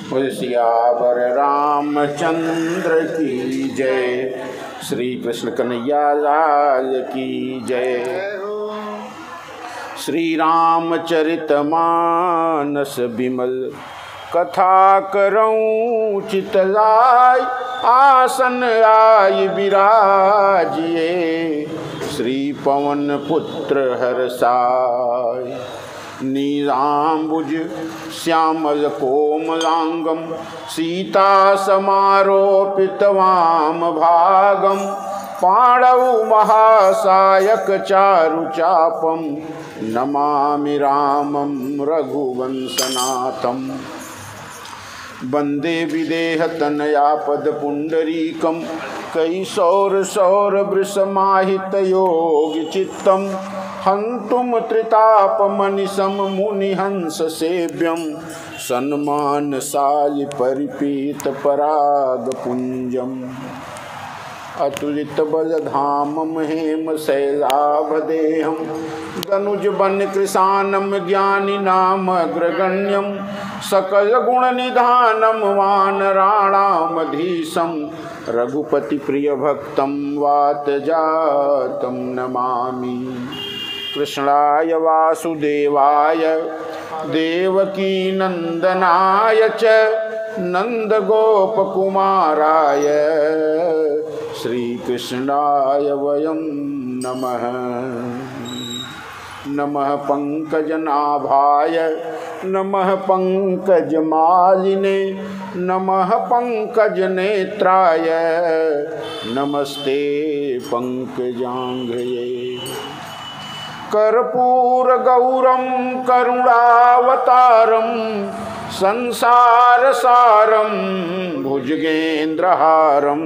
सियावर रामचंद्र की जय। श्री कृष्ण कन्हैया लाल की जय। श्री रामचरितमानस बिमल कथा करऊं चितलाय। आसन आय विराजिए श्री पवन पुत्र हर्षाय। नीलाम्बुज श्यामल कोमलांगम सीता समारोपित वाम भागम। पाणौ महासायक चारुचापम नमामि रामं रघुवंशनाथम। वंदे विदेहतनयापद पुंडरीकम कैशोर सौर वृषमाहित योग चित्तम। हंतुम त्रितापमनिशम मुनिहंस सेव्यम। सन्मान साय परिपीत पराग पुंजम। अतुलित बलधामम हेम शैलाभदेहम। दनुज बन कृशानम ज्ञानी नाम अग्रगण्यम। सकल गुण निधानम वानराणामधीशम। रघुपति प्रिय भक्तम वात जातम नमामि। कृष्णाय वासुदेवाय देवकी नंदनाय च नंदगोपकुमाराय श्रीकृष्णाय वयं नमः। नमः पंकजनाभाय नमः पंकजमालिने नमः पंकजनेत्राय नमस्ते पंकजांघ्रिये। कर्पूरगौरं करुणावतारं संसारसारं भुजगेन्द्रहारं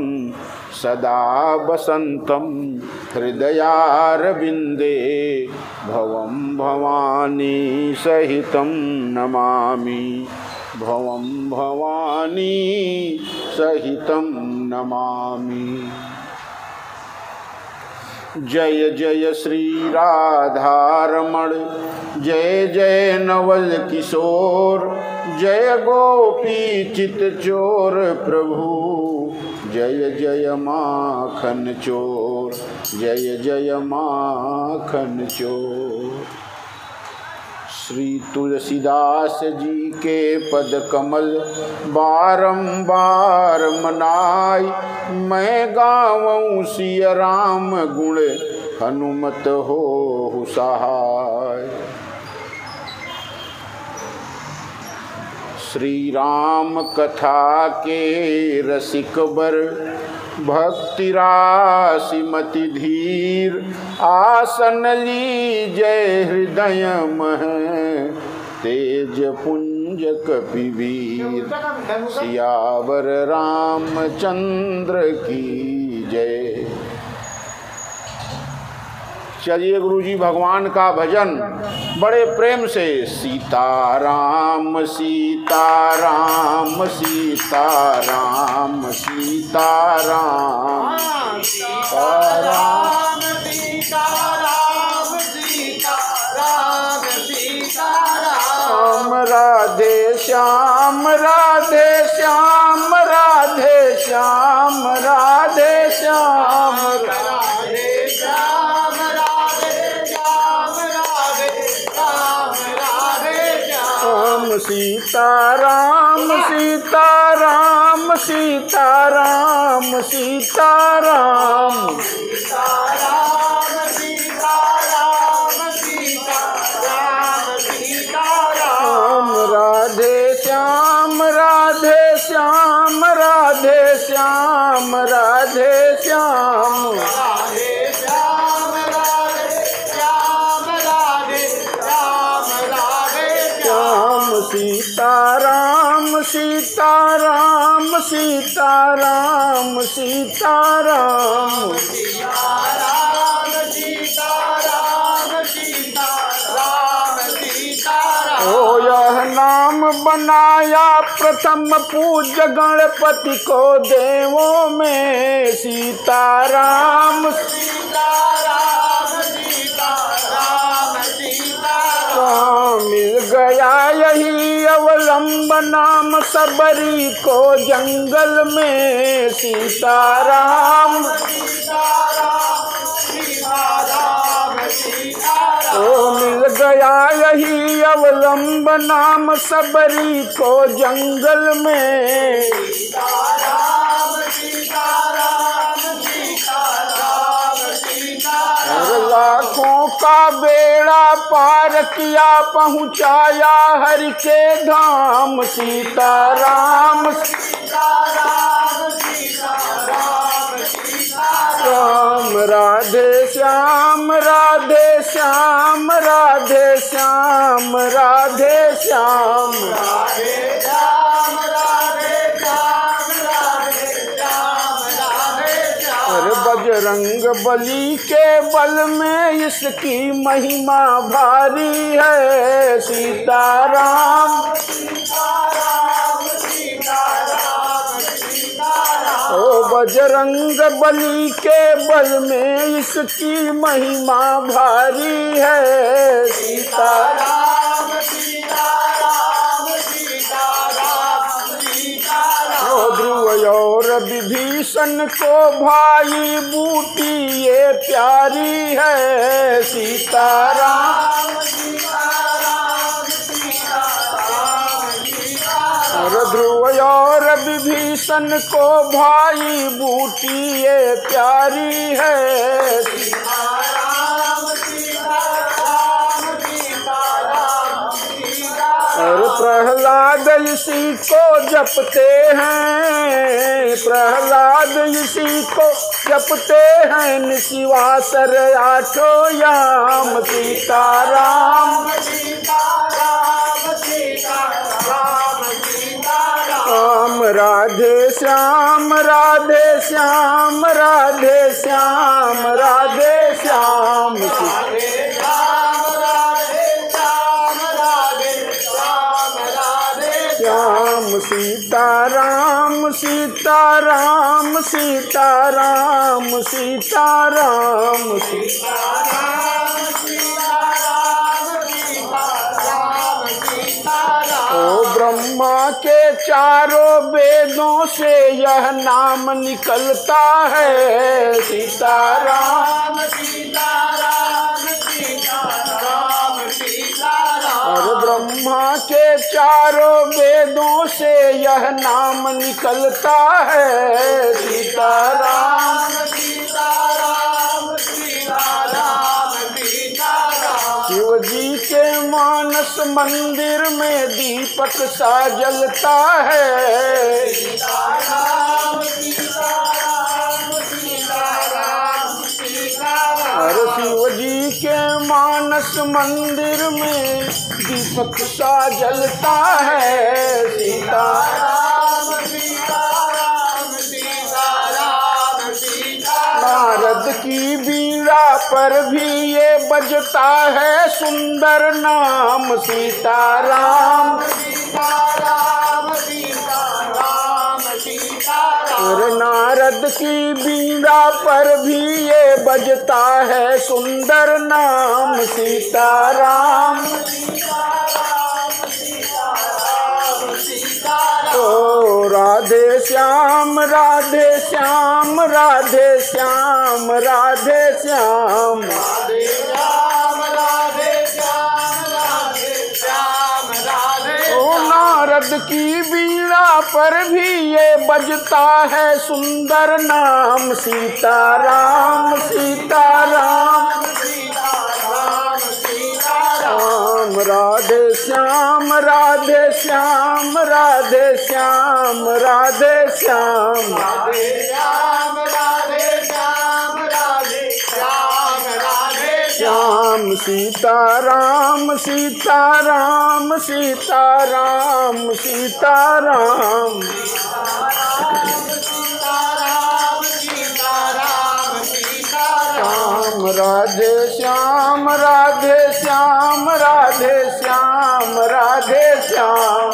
सदा वसन्तं हृदयारविन्दे भवं भवानी सहितं नमामि। भवं भवानी सहितं नमामि। जय जय श्री राधारमण जय जय नवल किशोर। जय गोपी चित चोर प्रभु जय जय माखन चोर। जय जय माखन चोर। श्री तुलसीदास जी के पद कमल बारंबार मनाई। मैं गावऊं सिय राम गुण हनुमत हो सहाय। श्री राम कथा के रसिक बर भक्ति राशि मति धीर। आसन लीजय हृदय मह तेज पुंज कपिवीर। सियावर रामचंद्र की जय। चलिए गुरुजी भगवान का भजन बड़े प्रेम से। सीताराम सीताराम सीताराम सीताराम सीताराम सीताराम सीताराम सीताराम। राधे श्याम राधे श्याम राधे श्याम राधे श्याम राधे श्याम सीताराम सीताराम सीताराम सीताराम सीताराम सीताराम सीताराम सीताराम। राधे श्याम राधे श्याम राधे श्याम राधे श्याम राधे श्याम राधे श्याम राधे श्याम राधे श्याम। सीताराम सीताराम सीताराम सीताराम सीताराम सीताराम सीताराम सीताराम। ओ यह नाम बनाया प्रथम पूज्य गणपति को देवों में। सीताराम सीताराम सीताराम सीताराम। मिल गया यही अवलंब नाम सबरी को जंगल में सीताराम। ओ मिल गया यही अवलंब नाम सबरी को जंगल में। लाखों का बेड़ा पार किया पहुँचाया हरि के धाम सीताराम। राम राधे श्याम राधे श्याम राधे श्याम राधे श्याम। अरे बजरंग बली के बल में इसकी महिमा भारी है सीताराम। ओ बजरंग बली के बल में इसकी महिमा भारी है सीताराम। ध्रुव और विभीषण को भाई बूटी ये प्यारी है सीताराम। और ध्रुव और विभीषण को भाई बूटी ये प्यारी है और प्रहलाद इसी को जपते हैं। प्रहलाद इसी को जपते हैं निशिवासर आठों याम सीताराम। राम राधे श्याम राधे श्याम राधे श्याम राधे श्याम। श्याम सीताराम सीताराम सीताराम सीताराम ओ ब्रह्मा के चारों वेदों से यह नाम निकलता है सीताराम। और ब्रह्मा के चारों वेदों से यह नाम निकलता है सीताराम। शिव जी के मानस मंदिर में दीपक सा जलता है और शिव जी के मानस मंदिर में दीपक सा जलता है सीताराम। नारद की बीड़ा पर भी ये बजता है सुंदर नाम सीताराम। और नारद की बीड़ा पर भी ये बजता है सुंदर नाम सीताराम। ओ राधे श्याम राधे श्याम राधे श्याम राधे श्याम। ओ नारद की बीड़ा पर भी ये बजता है सुंदर नाम सीताराम सीताराम। राधे श्याम राधे श्याम राधे श्याम राधे श्याम। श्याम सीताराम सीताराम सीताराम सीताराम। श्याम राधे श्याम राधे श्याम राधे श्याम राधे श्याम।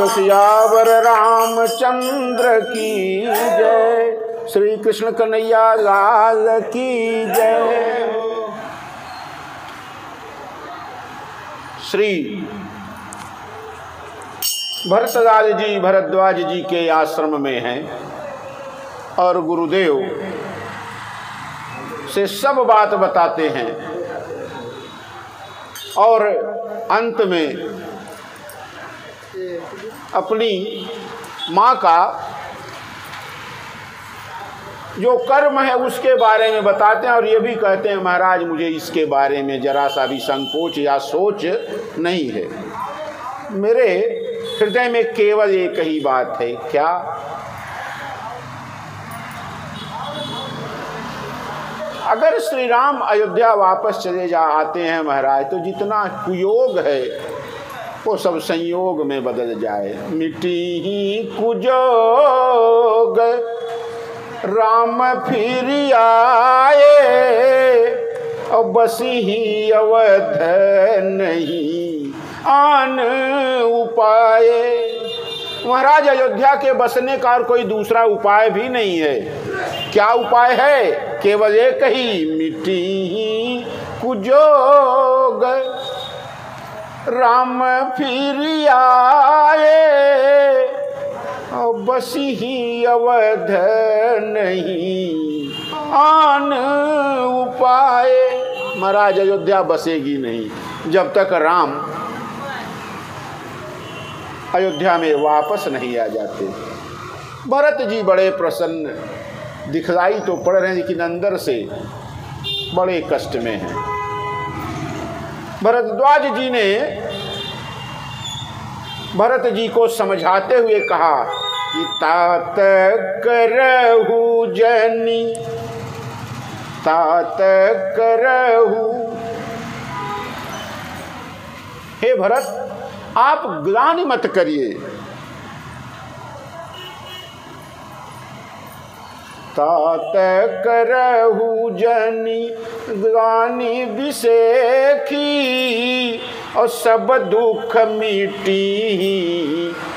सियावर रामचंद्र की जय। श्री कृष्ण कन्हैया लाल की जय। श्री भरतलाल जी भरद्वाज जी के आश्रम में हैं और गुरुदेव से सब बात बताते हैं और अंत में अपनी माँ का जो कर्म है उसके बारे में बताते हैं और ये भी कहते हैं महाराज मुझे इसके बारे में जरा सा भी संकोच या सोच नहीं है, मेरे हृदय में केवल एक ही बात है। क्या? अगर श्री राम अयोध्या वापस चले आते हैं महाराज तो जितना कुयोग है वो सब संयोग में बदल जाए। मिटी ही कुयोग राम फिर आए और बसी ही अवध नहीं आन उपाय। महाराज अयोध्या के बसने का और कोई दूसरा उपाय भी नहीं है। क्या उपाय है? केवल एक ही, मिटी ही कुजोग राम फिर आए और बसी ही अवध नहीं आन उपाय। महाराज अयोध्या बसेगी नहीं जब तक राम अयोध्या में वापस नहीं आ जाते। भरत जी बड़े प्रसन्न दिखलाई तो पड़ रहे हैं लेकिन अंदर से बड़े कष्ट में हैं। भरद्वाज जी ने भरत जी को समझाते हुए कहा कि तात करहु जनी तात करहु। हे भरत आप ग्लानि मत करिए। तात करहु जनी ग्लानि बिसेखी और सब दुख मिटी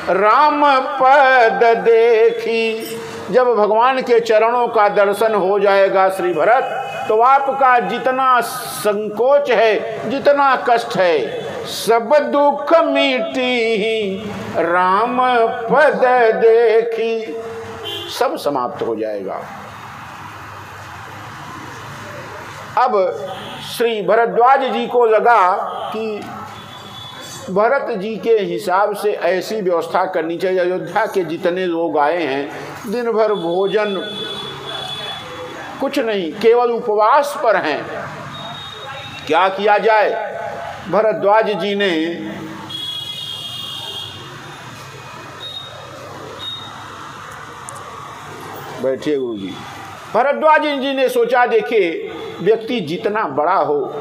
राम पद देखी। जब भगवान के चरणों का दर्शन हो जाएगा श्री भरत तो आपका जितना संकोच है जितना कष्ट है सब दुख मिटी राम पद देखी, सब समाप्त हो जाएगा। अब श्री भरद्वाज जी को लगा कि भरत जी के हिसाब से ऐसी व्यवस्था करनी चाहिए। अयोध्या के जितने लोग आए हैं दिन भर भोजन कुछ नहीं, केवल उपवास पर हैं। क्या किया जाए? भरद्वाज जी ने बैठिए गुरु जी। भरद्वाज जी ने सोचा देखिए व्यक्ति जितना बड़ा हो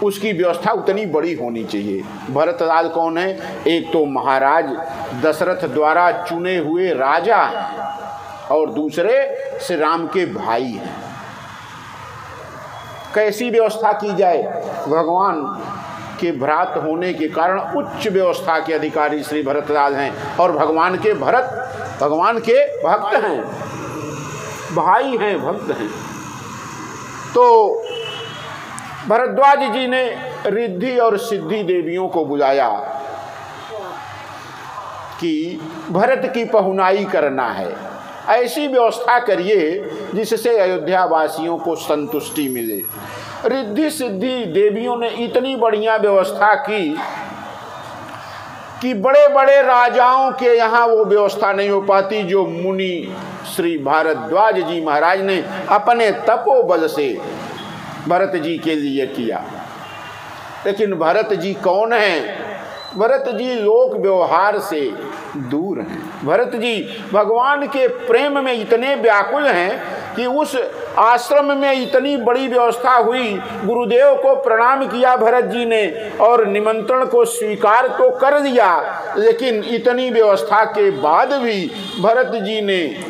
उसकी व्यवस्था उतनी बड़ी होनी चाहिए। भरतलाल कौन है? एक तो महाराज दशरथ द्वारा चुने हुए राजा और दूसरे श्री राम के भाई हैं। कैसी व्यवस्था की जाए? भगवान के भ्रात होने के कारण उच्च व्यवस्था के अधिकारी श्री भरतलाल हैं और भगवान के भक्त हैं, भाई हैं, भक्त हैं। तो भरद्वाज जी ने रिद्धि और सिद्धि देवियों को बुलाया कि भरत की पहुनाई करना है। ऐसी व्यवस्था करिए जिससे अयोध्या वासियों को संतुष्टि मिले। रिद्धि सिद्धि देवियों ने इतनी बढ़िया व्यवस्था की कि बड़े बड़े राजाओं के यहाँ वो व्यवस्था नहीं हो पाती जो मुनि श्री भारद्वाज जी महाराज ने अपने तपोबल से भरत जी के लिए किया। लेकिन भरत जी कौन हैं? भरत जी लोक व्यवहार से दूर हैं। भरत जी भगवान के प्रेम में इतने व्याकुल हैं कि उस आश्रम में इतनी बड़ी व्यवस्था हुई, गुरुदेव को प्रणाम किया भरत जी ने और निमंत्रण को स्वीकार तो कर दिया, लेकिन इतनी व्यवस्था के बाद भी भरत जी ने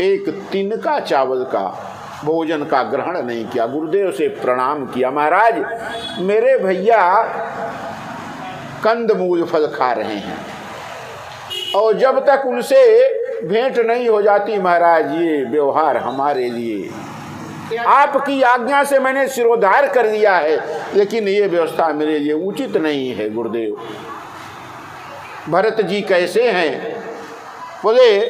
एक तिनका चावल का भोजन का ग्रहण नहीं किया। गुरुदेव से प्रणाम किया, महाराज मेरे भैया कंदमूल फल खा रहे हैं और जब तक उनसे भेंट नहीं हो जाती महाराज ये व्यवहार हमारे लिए। आपकी आज्ञा से मैंने सिरोधार कर दिया है, लेकिन ये व्यवस्था मेरे लिए उचित नहीं है गुरुदेव। भरत जी कैसे हैं? बोले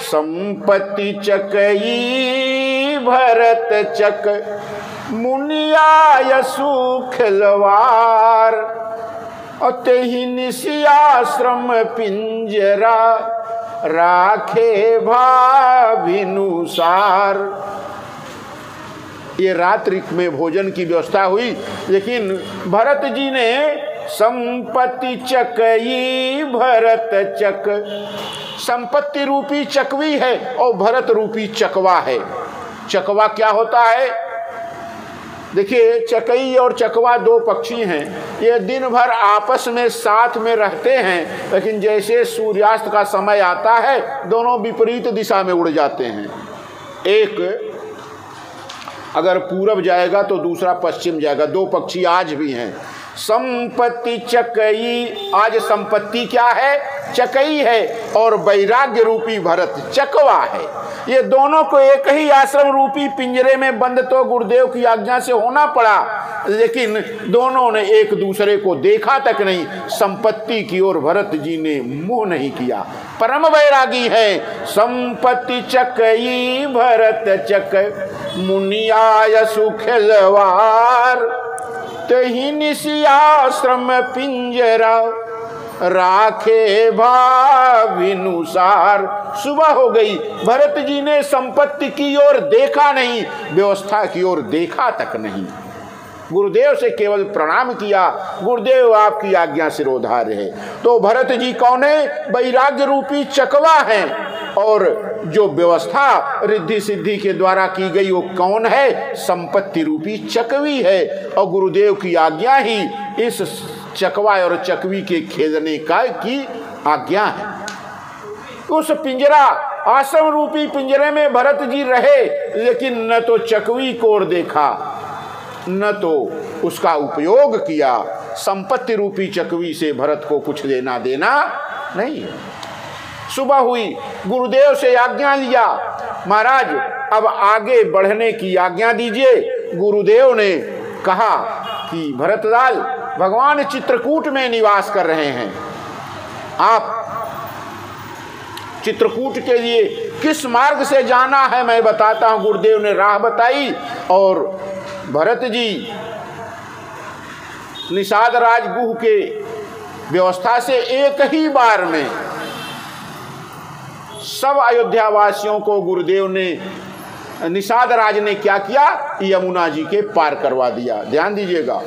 संपत्ति चकई भरत चक मुनिया सुखलवार, अतहि निशियाश्रम पिंजरा राखे भाविनुसार। ये रात्रि में भोजन की व्यवस्था हुई, लेकिन भरत जी ने संपत्ति चकई भरत चक, संपत्ति रूपी चकवी है और भरत रूपी चकवा है। चकवा क्या होता है? देखिए, चकई और चकवा दो पक्षी हैं। ये दिन भर आपस में साथ में रहते हैं, लेकिन जैसे सूर्यास्त का समय आता है दोनों विपरीत दिशा में उड़ जाते हैं। एक अगर पूरब जाएगा तो दूसरा पश्चिम जाएगा। दो पक्षी आज भी हैं। संपत्ति चकई, आज संपत्ति क्या है? चकई है, और वैराग्य रूपी भरत चकवा है। ये दोनों को एक ही आश्रम रूपी पिंजरे में बंद तो गुरुदेव की आज्ञा से होना पड़ा, लेकिन दोनों ने एक दूसरे को देखा तक नहीं। संपत्ति की ओर भरत जी ने मुंह नहीं किया। परम वैरागी है। संपत्ति चकई भरत चक मुनिया सुखलवार, तहि निशियाश्रम पिंजरा राखे भाविनुसार। सुबह हो गई, भरत जी ने संपत्ति की ओर देखा नहीं, व्यवस्था की ओर देखा तक नहीं। गुरुदेव से केवल प्रणाम किया, गुरुदेव आपकी आज्ञा सिरोधार है। तो भरत जी कौन है? वैराग्य रूपी चकवा है। और जो व्यवस्था रिद्धि सिद्धि के द्वारा की गई वो कौन है? संपत्ति रूपी चकवी है। और गुरुदेव की आज्ञा ही इस चकवा और चकवी के खेलने का की आज्ञा है। उस पिंजरा, आश्रम रूपी पिंजरे में भरत जी रहे, लेकिन न तो चकवी को ओर देखा न तो उसका उपयोग किया। संपत्ति रूपी चकवी से भरत को कुछ लेना देना नहीं है। सुबह हुई, गुरुदेव से आज्ञा लिया, महाराज अब आगे बढ़ने की आज्ञा दीजिए। गुरुदेव ने कहा कि भरतलाल, भगवान चित्रकूट में निवास कर रहे हैं, आप चित्रकूट के लिए किस मार्ग से जाना है मैं बताता हूं। गुरुदेव ने राह बताई और भरत जी निषाद राजगुह के व्यवस्था से एक ही बार में सब अयोध्या वासियों को गुरुदेव ने, निषाद राज ने क्या किया? यमुना जी के पार करवा दिया। ध्यान दीजिएगा,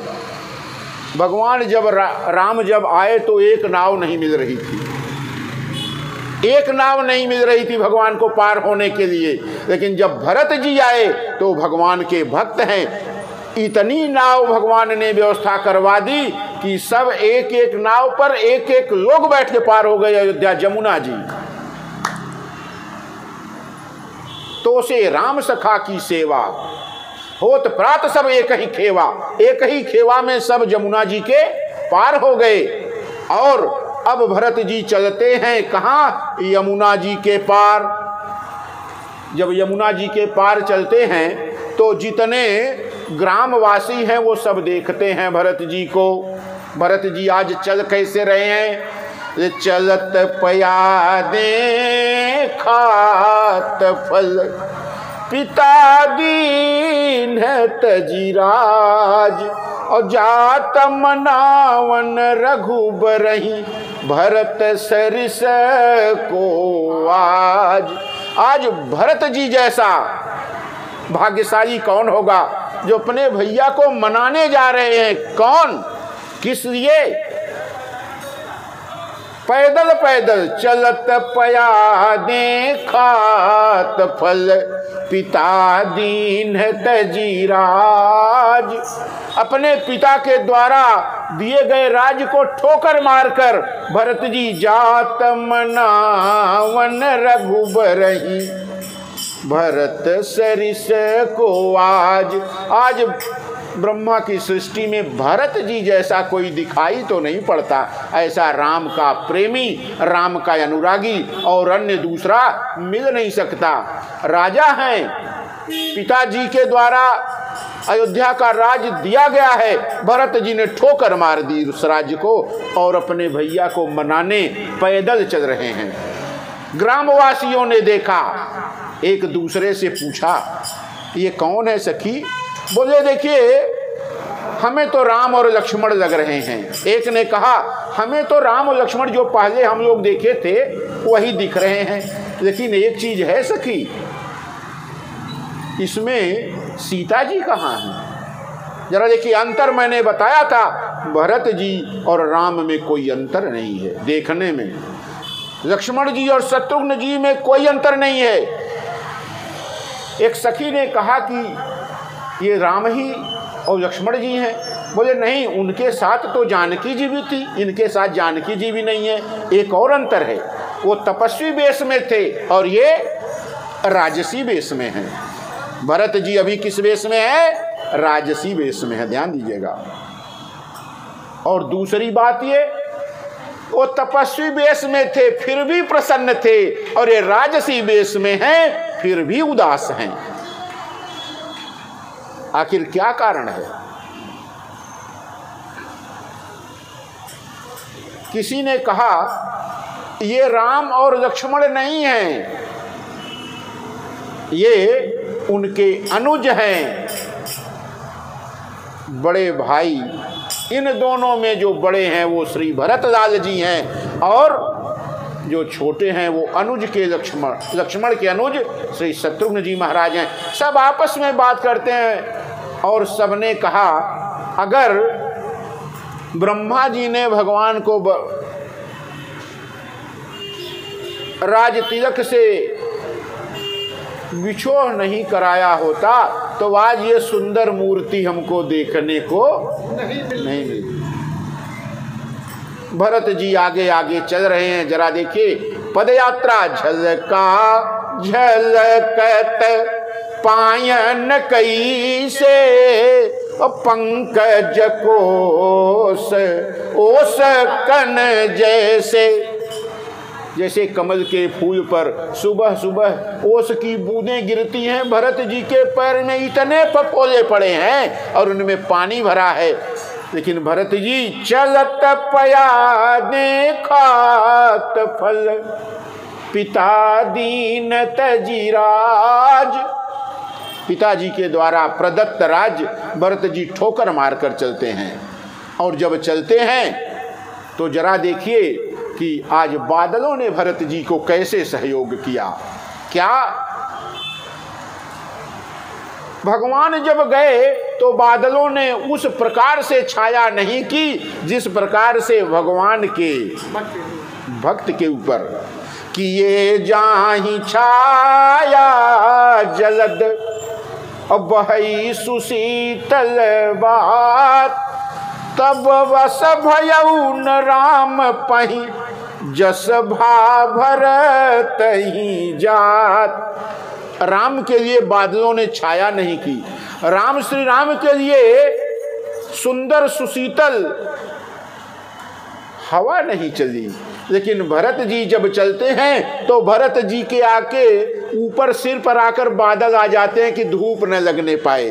भगवान जब राम जब आए तो एक नाव नहीं मिल रही थी, एक नाव नहीं मिल रही थी भगवान को पार होने के लिए। लेकिन जब भरत जी आए तो भगवान के भक्त हैं, इतनी नाव भगवान ने व्यवस्था करवा दी कि सब एक एक नाव पर एक एक लोग बैठ के पार हो गए अयोध्या जमुना जी। तो से राम सखा की सेवा होत प्रात सब एक ही खेवा, एक ही खेवा में सब जमुना जी के पार हो गए। और अब भरत जी चलते हैं कहाँ? यमुना जी के पार। जब यमुना जी के पार चलते हैं तो जितने ग्रामवासी हैं वो सब देखते हैं भरत जी को। भरत जी आज चल कैसे रहे हैं? चलत पया दे खात फल, पिता दीन तजीराज, और जात मनावन रघुबरही, भरत सरिस को आज। आज भरत जी जैसा भाग्यशाली कौन होगा जो अपने भैया को मनाने जा रहे हैं। कौन? किस लिए? पैदल पैदल चलत पया देखात फल, पिता दीन तजीराज। अपने पिता के द्वारा दिए गए राज्य को ठोकर मारकर भरत जी जात मनावन रघुबरही, भरत सरिस को आज। आज ब्रह्मा की सृष्टि में भरत जी जैसा कोई दिखाई तो नहीं पड़ता। ऐसा राम का प्रेमी, राम का अनुरागी और अन्य दूसरा मिल नहीं सकता। राजा हैं, पिताजी के द्वारा अयोध्या का राज दिया गया है, भरत जी ने ठोकर मार दी उस राज्य को और अपने भैया को मनाने पैदल चल रहे हैं। ग्रामवासियों ने देखा, एक दूसरे से पूछा, ये कौन है सखी? बोले देखिए, हमें तो राम और लक्ष्मण लग रहे हैं। एक ने कहा, हमें तो राम और लक्ष्मण जो पहले हम लोग देखे थे वही दिख रहे हैं, लेकिन एक चीज है सखी, इसमें सीता जी कहाँ हैं? जरा देखिए, अंतर मैंने बताया था, भरत जी और राम में कोई अंतर नहीं है देखने में, लक्ष्मण जी और शत्रुघ्न जी में कोई अंतर नहीं है। एक सखी ने कहा कि ये राम ही और लक्ष्मण जी हैं। बोले नहीं, उनके साथ तो जानकी जी भी थी, इनके साथ जानकी जी भी नहीं है। एक और अंतर है, वो तपस्वी वेश में थे और ये राजसी वेश में हैं। भरत जी अभी किस वेश में है? राजसी वेश में है, ध्यान दीजिएगा। और दूसरी बात ये, वो तपस्वी वेश में थे फिर भी प्रसन्न थे, और ये राजसी वेश में हैं फिर भी उदास हैं। आखिर क्या कारण है? किसी ने कहा, ये राम और लक्ष्मण नहीं हैं, ये उनके अनुज हैं, बड़े भाई। इन दोनों में जो बड़े हैं वो श्री भरतलाल जी हैं, और जो छोटे हैं वो अनुज के लक्ष्मण के अनुज श्री शत्रुघ्न जी महाराज हैं। सब आपस में बात करते हैं और सबने कहा, अगर ब्रह्मा जी ने भगवान को राज तिलक से विछोह नहीं कराया होता तो आज ये सुंदर मूर्ति हमको देखने को नहीं मिली। भरत जी आगे आगे चल रहे हैं, जरा देखिए, पदयात्रा झलका झलकत पायन कई से, पंकज कोस ओस कन जैसे। जैसे कमल के फूल पर सुबह सुबह ओस की बूंदें गिरती हैं, भरत जी के पैर में इतने फफोले पड़े हैं और उनमें पानी भरा है, लेकिन भरत जी चलत पया देखात फल, पिता दीन तजीराज। पिताजी के द्वारा प्रदत्त राज भरत जी ठोकर मारकर चलते हैं। और जब चलते हैं तो जरा देखिए कि आज बादलों ने भरत जी को कैसे सहयोग किया। क्या भगवान जब गए तो बादलों ने उस प्रकार से छाया नहीं की जिस प्रकार से भगवान के भक्त के ऊपर किए जाहि छाया जलद, अब बहई सुशीतल बात, तब वस भयउ न राम पहि, जस भा भरत ही जात। राम के लिए बादलों ने छाया नहीं की, राम श्री राम के लिए सुंदर सुशीतल हवा नहीं चली, लेकिन भरत जी जब चलते हैं तो भरत जी के आके ऊपर सिर पर आकर बादल आ जाते हैं कि धूप न लगने पाए।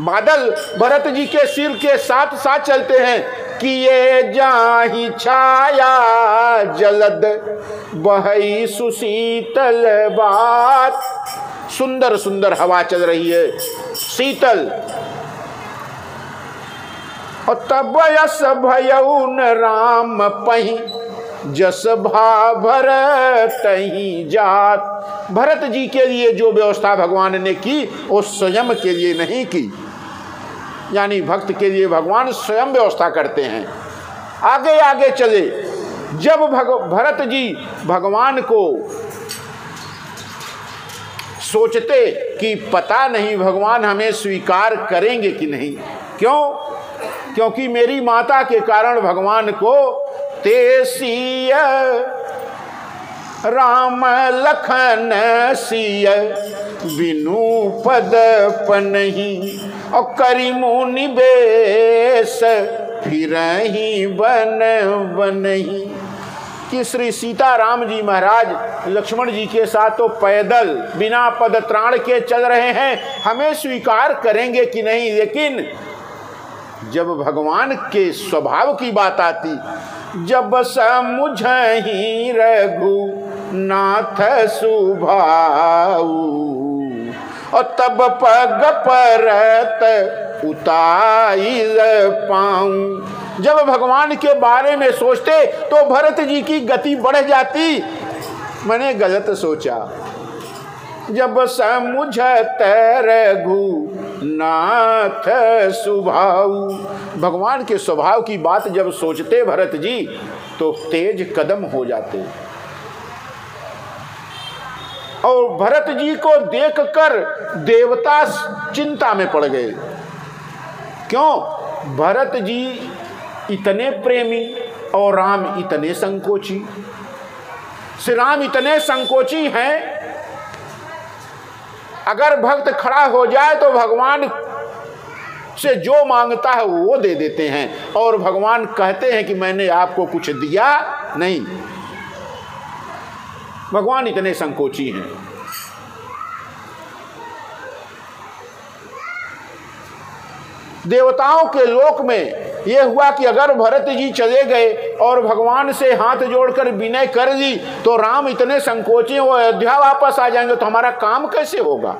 बादल भरत जी के सिर के साथ साथ चलते हैं कि ये जाहि छाया जलद, बहई सुशीतल बात। सुंदर सुंदर हवा चल रही है, शीतल। और तब यस भयउ न राम पहि, जस भा भरत ही जात। भरत जी के लिए जो व्यवस्था भगवान ने की वो स्वयं के लिए नहीं की, यानी भक्त के लिए भगवान स्वयं व्यवस्था करते हैं। आगे आगे चले, जब भरत जी भगवान को सोचते कि पता नहीं भगवान हमें स्वीकार करेंगे कि नहीं, क्यों? क्योंकि मेरी माता के कारण भगवान को तेसीय राम लखन सिय बिनु पद पनहि, और करि मुनि बेश फिरहि बन बनहि। कि श्री सीताराम जी महाराज लक्ष्मण जी के साथ तो पैदल बिना पद त्राण के चल रहे हैं, हमें स्वीकार करेंगे कि नहीं, लेकिन जब भगवान के स्वभाव की बात आती, जब समुझहि रघुनाथ सुभाऊ, और तब पग परत उताइल पाऊं। जब भगवान के बारे में सोचते तो भरत जी की गति बढ़ जाती। मैंने गलत सोचा। जब समुझत रघुनाथ स्वभाव, भगवान के स्वभाव की बात जब सोचते भरत जी तो तेज कदम हो जाते। और भरत जी को देखकर देवता चिंता में पड़ गए। क्यों? भरत जी इतने प्रेमी और राम इतने संकोची। श्री राम इतने संकोची हैं, अगर भक्त खड़ा हो जाए तो भगवान से जो मांगता है वो दे देते हैं, और भगवान कहते हैं कि मैंने आपको कुछ दिया नहीं। भगवान इतने संकोची हैं। देवताओं के लोक में यह हुआ कि अगर भरत जी चले गए और भगवान से हाथ जोड़कर विनय कर दी तो राम इतने संकोची वो अयोध्या वापस आ जाएंगे, तो हमारा काम कैसे होगा,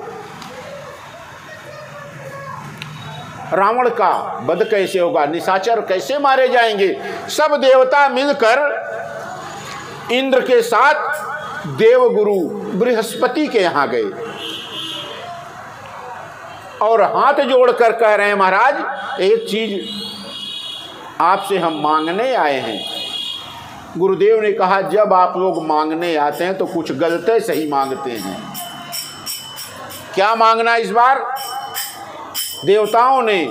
रावण का वध कैसे होगा, निशाचर कैसे मारे जाएंगे। सब देवता मिलकर इंद्र के साथ देवगुरु बृहस्पति के यहां गए और हाथ जोड़कर कह रहे हैं, महाराज एक चीज आपसे हम मांगने आए हैं। गुरुदेव ने कहा, जब आप लोग मांगने आते हैं तो कुछ गलते सही मांगते हैं। क्या मांगना इस बार? देवताओं ने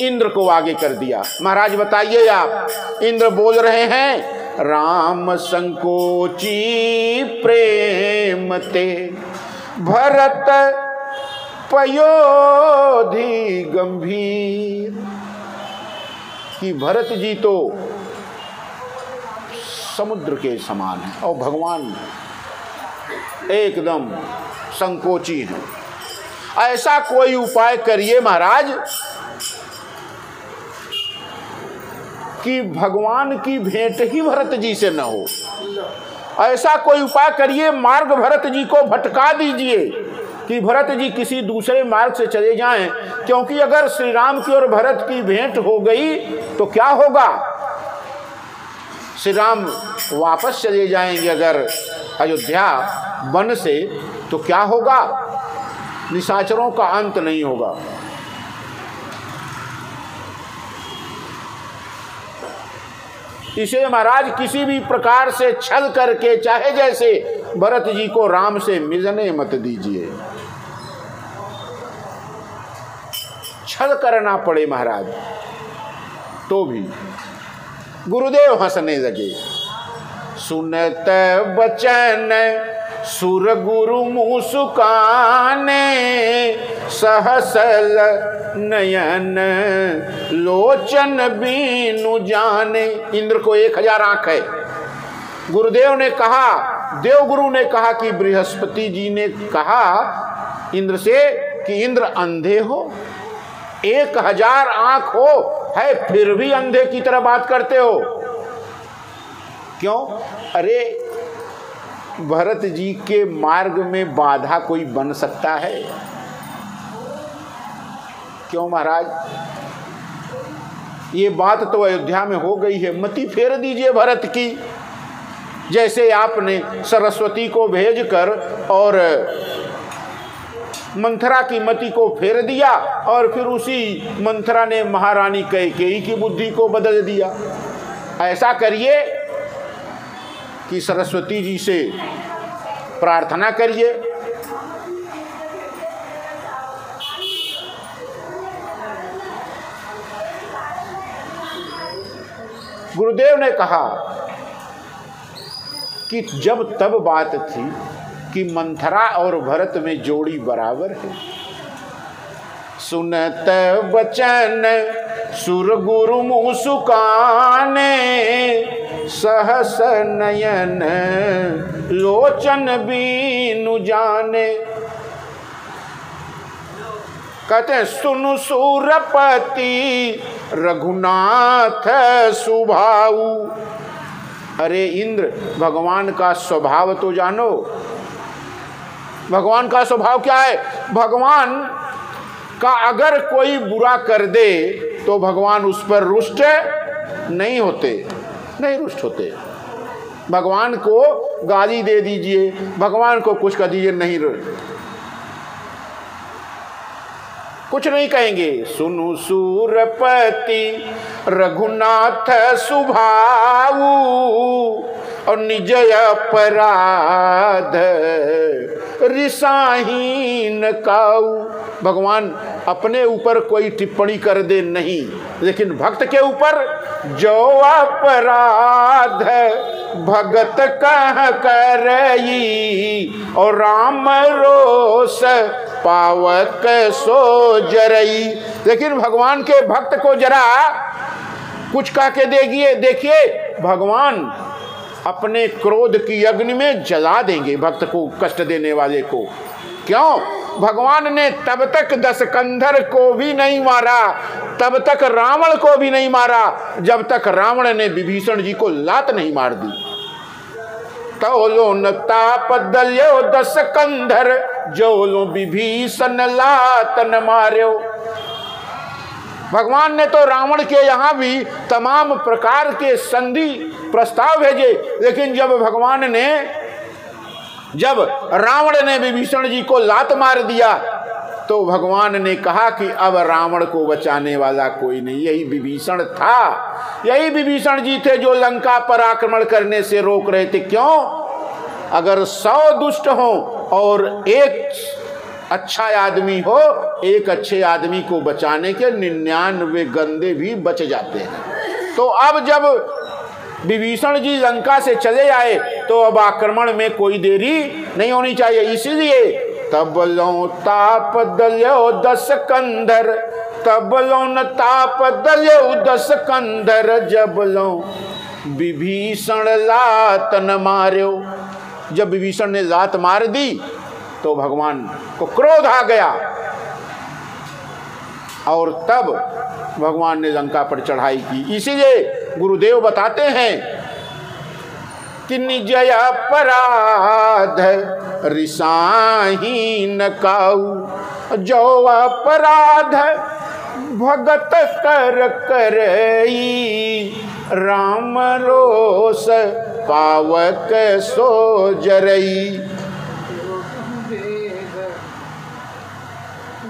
इंद्र को आगे कर दिया। महाराज बताइए आप। इंद्र बोल रहे हैं, राम संकोची प्रेम ते भरत पयोधि गंभीर। कि भरत जी तो समुद्र के समान है और भगवान एकदम संकोची है। ऐसा कोई उपाय करिए महाराज कि भगवान की भेंट ही भरत जी से न हो। ऐसा कोई उपाय करिए, मार्ग भरत जी को भटका दीजिए कि भरत जी किसी दूसरे मार्ग से चले जाएं, क्योंकि अगर श्री राम की और भरत की भेंट हो गई तो क्या होगा? श्री राम वापस चले जाएंगे अगर अयोध्या वन से, तो क्या होगा? निशाचरों का अंत नहीं होगा। इसे महाराज किसी भी प्रकार से छल करके, चाहे जैसे, भरत जी को राम से मिलने मत दीजिए। छल करना पड़े महाराज तो भी। गुरुदेव हंसने लगे। सुनत बचन सुर गुरु मुस्काने, सहसल नयन लोचन बीनु जाने। इंद्र को 1000 आंख है। गुरुदेव ने कहा, देवगुरु ने कहा कि बृहस्पति जी ने कहा इंद्र से कि इंद्र अंधे हो, 1000 आंख हो है फिर भी अंधे की तरह बात करते हो क्यों? अरे भरत जी के मार्ग में बाधा कोई बन सकता है? क्यों महाराज? ये बात तो अयोध्या में हो गई है, मति फेर दीजिए भरत की। जैसे आपने सरस्वती को भेजकर और मंथरा की मति को फेर दिया और फिर उसी मंथरा ने महारानी कैकेयी की बुद्धि को बदल दिया। ऐसा करिए कि सरस्वती जी से प्रार्थना करिए। गुरुदेव ने कहा कि जब तब बात थी कि मंथरा और भरत में जोड़ी बराबर है। सुनत बचन सुर गुरु मुसुकाने, सहस नयन लोचन बीनु जाने। कहते हैं सुनु सूरपति रघुनाथ सुभाऊ। अरे इंद्र, भगवान का स्वभाव तो जानो। भगवान का स्वभाव क्या है? भगवान का अगर कोई बुरा कर दे तो भगवान उस पर रुष्ट नहीं होते, नहीं रुष्ट होते। भगवान को गाली दे दीजिए, भगवान को कुछ कर दीजिए, नहीं कुछ नहीं कहेंगे। सुनु सूरपति रघुनाथ सुभाऊ, और निज अपराध रिसाहीन काऊ। भगवान अपने ऊपर कोई टिप्पणी कर दे नहीं, लेकिन भक्त के ऊपर जो अपराध भगत कह करई, और राम रोष पावक सो जरई। लेकिन भगवान के भक्त को जरा कुछ कह के देखिए, भगवान अपने क्रोध की अग्नि में जला देंगे भक्त को, कष्ट देने वाले को। क्यों? भगवान ने तब तक दशकंधर को भी नहीं मारा, तब तक रावण को भी नहीं मारा, जब तक रावण ने विभीषण जी को लात नहीं मार दी। तोलो न ताप दल्यो दशकंधर, जोलो विभीषण लात न मार्यो। भगवान ने तो रावण के यहाँ भी तमाम प्रकार के संधि प्रस्ताव भेजे, लेकिन जब रावण ने विभीषण जी को लात मार दिया तो भगवान ने कहा कि अब रावण को बचाने वाला कोई नहीं। यही विभीषण था, यही विभीषण जी थे जो लंका पर आक्रमण करने से रोक रहे थे। क्यों? अगर 100 दुष्ट हो और एक अच्छा आदमी हो, एक अच्छे आदमी को बचाने के 99 गंदे भी बच जाते हैं। तो अब जब विभीषण जी लंका से चले आए तो अब आक्रमण में कोई देरी नहीं होनी चाहिए। इसीलिए तब लो ताप दल्यो दशकंधर, तब लो न ताप दल्यो दशकंधर, जब लो विभीषण लात न मार्यो। जब विभीषण ने लात मार दी तो भगवान को क्रोध आ गया, और तब भगवान ने लंका पर चढ़ाई की। इसीलिए गुरुदेव बताते हैं कि निज अपराध रिसाहीन काऊ, जो अपराध भगत कर करई, राम रोष पावक सो जरई।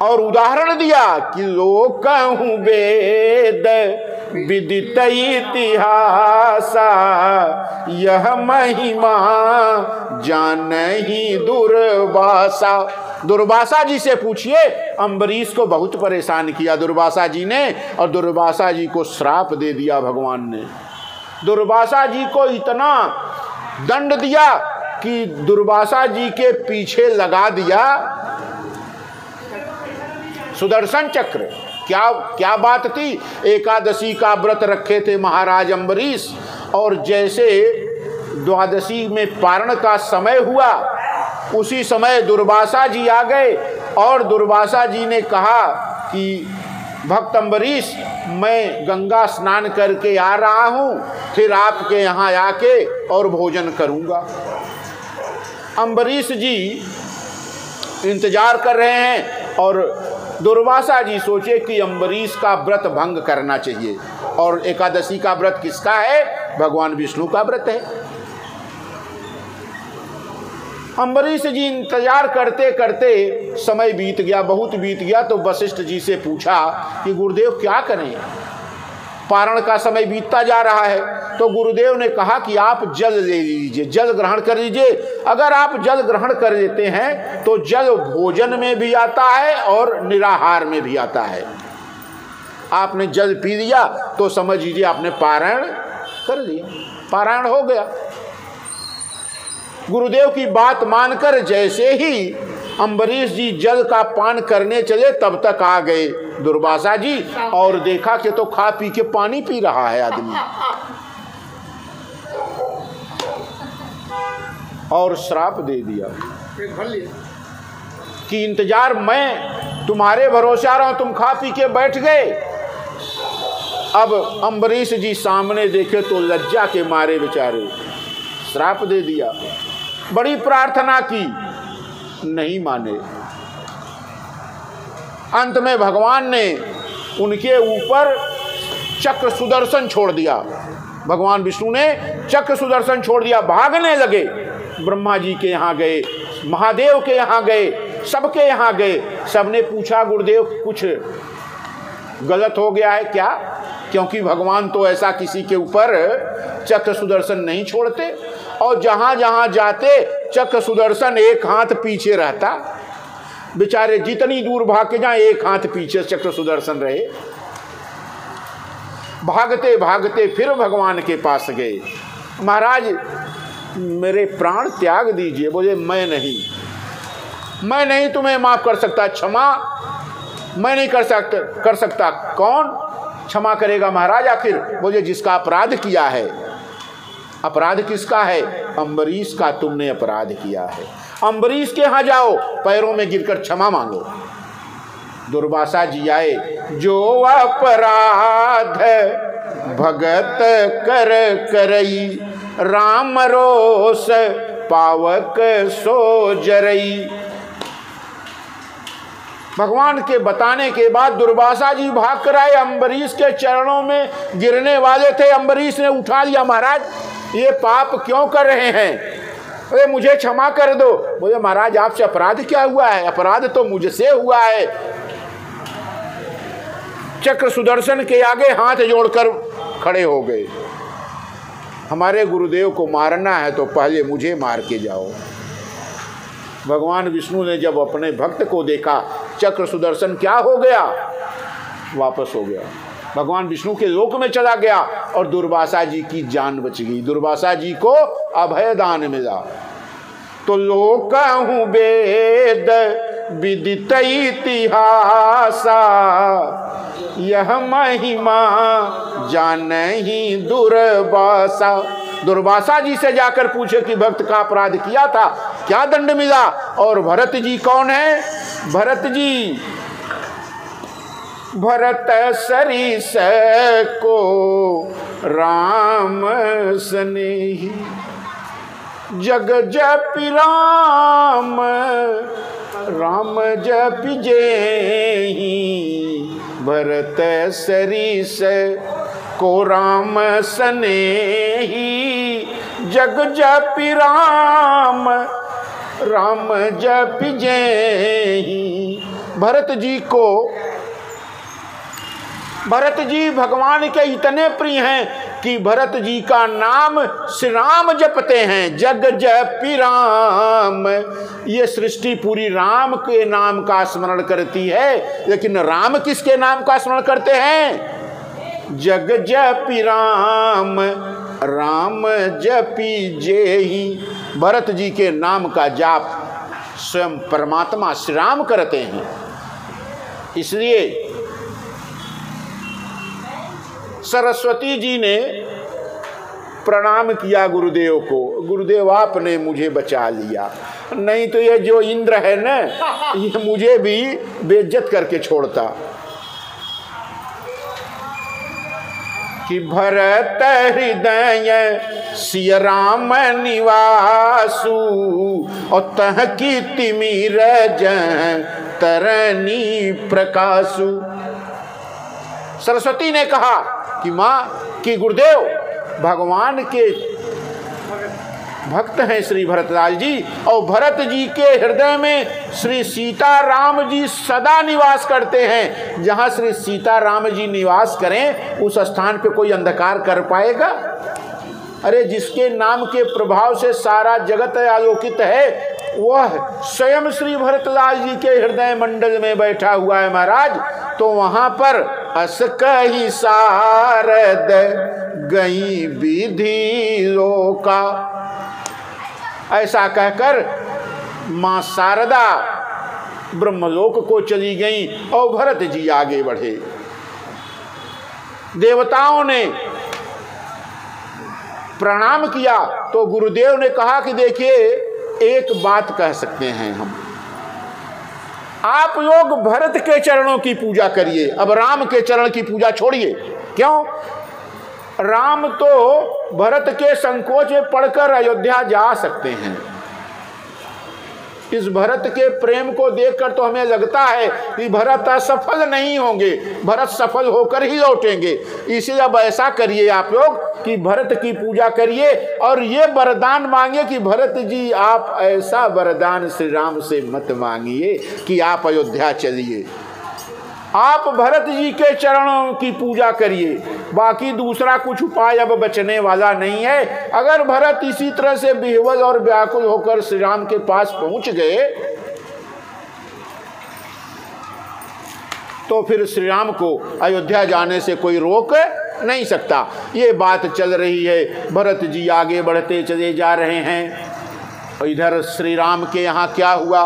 और उदाहरण दिया कि लोक कहूँ वेद विदित इतिहासा, यह महिमा जानहि दुर्वासा। दुर्वासा जी से पूछिए, अम्बरीश को बहुत परेशान किया दुर्वासा जी ने, और दुर्वासा जी को श्राप दे दिया भगवान ने। दुर्वासा जी को इतना दंड दिया कि दुर्वासा जी के पीछे लगा दिया सुदर्शन चक्र। क्या बात थी? एकादशी का व्रत रखे थे महाराज अम्बरीश, और जैसे द्वादशी में पारण का समय हुआ, उसी समय दुर्वासा जी आ गए, और दुर्वासा जी ने कहा कि भक्त अम्बरीश, मैं गंगा स्नान करके आ रहा हूँ, फिर आपके यहाँ आके और भोजन करूँगा। अम्बरीश जी इंतजार कर रहे हैं, और दुर्वासा जी सोचे कि अम्बरीश का व्रत भंग करना चाहिए। और एकादशी का व्रत किसका है? भगवान विष्णु का व्रत है। अम्बरीश जी इंतजार करते करते समय बीत गया, बहुत बीत गया। तो वशिष्ठ जी से पूछा कि गुरुदेव क्या करें, पारण का समय बीतता जा रहा है। तो गुरुदेव ने कहा कि आप जल ले लीजिए, जल ग्रहण कर लीजिए। अगर आप जल ग्रहण कर लेते हैं तो जल भोजन में भी आता है और निराहार में भी आता है। आपने जल पी लिया तो समझ लीजिए आपने पारायण कर लिया, पारायण हो गया। गुरुदेव की बात मानकर जैसे ही अम्बरीश जी जल का पान करने चले तब तक आ गए दुर्वासा जी और देखा कि तो खा पी के पानी पी रहा है आदमी, और श्राप दे दिया कि इंतजार मैं तुम्हारे भरोसे आ रहा हूं, तुम खा पी के बैठ गए। अब अम्बरीश जी सामने देखे तो लज्जा के मारे बेचारे श्राप दे दिया। बड़ी प्रार्थना की, नहीं माने। अंत में भगवान ने उनके ऊपर चक्र सुदर्शन छोड़ दिया। भगवान विष्णु ने चक्र सुदर्शन छोड़ दिया, भागने लगे। ब्रह्मा जी के यहाँ गए, महादेव के यहाँ गए, सबके यहाँ गए। सबने पूछा गुरुदेव कुछ गलत हो गया है क्या? क्योंकि भगवान तो ऐसा किसी के ऊपर चक्र सुदर्शन नहीं छोड़ते, और जहां जहां जाते चक्र सुदर्शन एक हाथ पीछे रहता। बेचारे जितनी दूर भाग के जाए एक हाथ पीछे चक्र सुदर्शन रहे। भागते भागते फिर भगवान के पास गए। महाराज मेरे प्राण त्याग दीजिए। बोले मैं नहीं तुम्हें माफ कर सकता, क्षमा मैं नहीं कर सकता। कौन क्षमा करेगा महाराज आखिर? बोले जिसका अपराध किया है। अपराध किसका है? अम्बरीश का तुमने अपराध किया है। अम्बरीश के यहाँ जाओ, पैरों में गिरकर क्षमा मांगो। दुर्वासा जी आए। जो अपराध भगत कर करई, राम रोष पावक सो जरई। भगवान के बताने के बाद दुर्वासा जी भाग कर आए, अम्बरीश के चरणों में गिरने वाले थे। अम्बरीश ने उठा लिया, महाराज ये पाप क्यों कर रहे हैं? अरे मुझे क्षमा कर दो। बोले महाराज आपसे अपराध क्या हुआ है? अपराध तो मुझसे हुआ है। चक्र सुदर्शन के आगे हाथ जोड़कर खड़े हो गए। हमारे गुरुदेव को मारना है तो पहले मुझे मार के जाओ। भगवान विष्णु ने जब अपने भक्त को देखा, चक्र सुदर्शन क्या हो गया? वापस हो गया, भगवान विष्णु के लोक में चला गया और दुर्वासा जी की जान बच गई। दुर्वासा जी को अभय दान मिला। तो लोकहु वेद विदित इतिहासा, यह महिमा जानहि दुर्वासा। दुर्वासा जी से जाकर पूछे कि भक्त का अपराध किया था, क्या दंड मिला? और भरत जी कौन है? भरत जी भरत सरिस को राम स्नेही, जग जपि राम राम जपि जेहि। भरत सरिस को राम स्नेही, जग जपि राम राम जपि जेहि। भरत जी भगवान के इतने प्रिय हैं कि भरत जी का नाम श्री राम जपते हैं। जग जपि राम, ये सृष्टि पूरी राम के नाम का स्मरण करती है, लेकिन राम किसके नाम का स्मरण करते हैं? जग जपि राम राम जपि जेहि। भरत जी के नाम का जाप स्वयं परमात्मा श्री राम करते हैं। इसलिए सरस्वती जी ने प्रणाम किया गुरुदेव को। गुरुदेव आपने मुझे बचा लिया, नहीं तो ये जो इंद्र है ना, ये मुझे भी बेइज्जत करके छोड़ता। कि भरत हृदय सिय राम निवासु, और तह की तिमिर तरनी प्रकाशु। सरस्वती ने कहा कि माँ कि गुरुदेव भगवान के भक्त हैं श्री भरतलाल जी, और भरत जी के हृदय में श्री सीता राम जी सदा निवास करते हैं। जहाँ श्री सीता राम जी निवास करें उस स्थान पे कोई अंधकार कर पाएगा? अरे जिसके नाम के प्रभाव से सारा जगत आलोकित है, वह स्वयं श्री भरतलाल जी के हृदय मंडल में बैठा हुआ है महाराज। तो वहां पर अस कही सारद गई विधि लोका। ऐसा कहकर मां शारदा ब्रह्मलोक को चली गई और भरत जी आगे बढ़े। देवताओं ने प्रणाम किया तो गुरुदेव ने कहा कि देखिए, एक बात कह सकते हैं हम, आप लोग भरत के चरणों की पूजा करिए, अब राम के चरण की पूजा छोड़िए। क्यों? राम तो भरत के संकोच में पड़कर अयोध्या जा सकते हैं। इस भरत के प्रेम को देखकर तो हमें लगता है कि भरत असफल नहीं होंगे, भरत सफल होकर ही लौटेंगे। इसलिए अब ऐसा करिए आप लोग कि भरत की पूजा करिए और ये वरदान मांगिए कि भरत जी, आप ऐसा वरदान श्री राम से मत मांगिए कि आप अयोध्या चलिए, आप भरत जी के चरणों की पूजा करिए, बाकी दूसरा कुछ उपाय अब बचने वाला नहीं है। अगर भरत इसी तरह से विह्वल और व्याकुल होकर श्री राम के पास पहुंच गए तो फिर श्री राम को अयोध्या जाने से कोई रोक नहीं सकता। ये बात चल रही है, भरत जी आगे बढ़ते चले जा रहे हैं। इधर श्री राम के यहाँ क्या हुआ,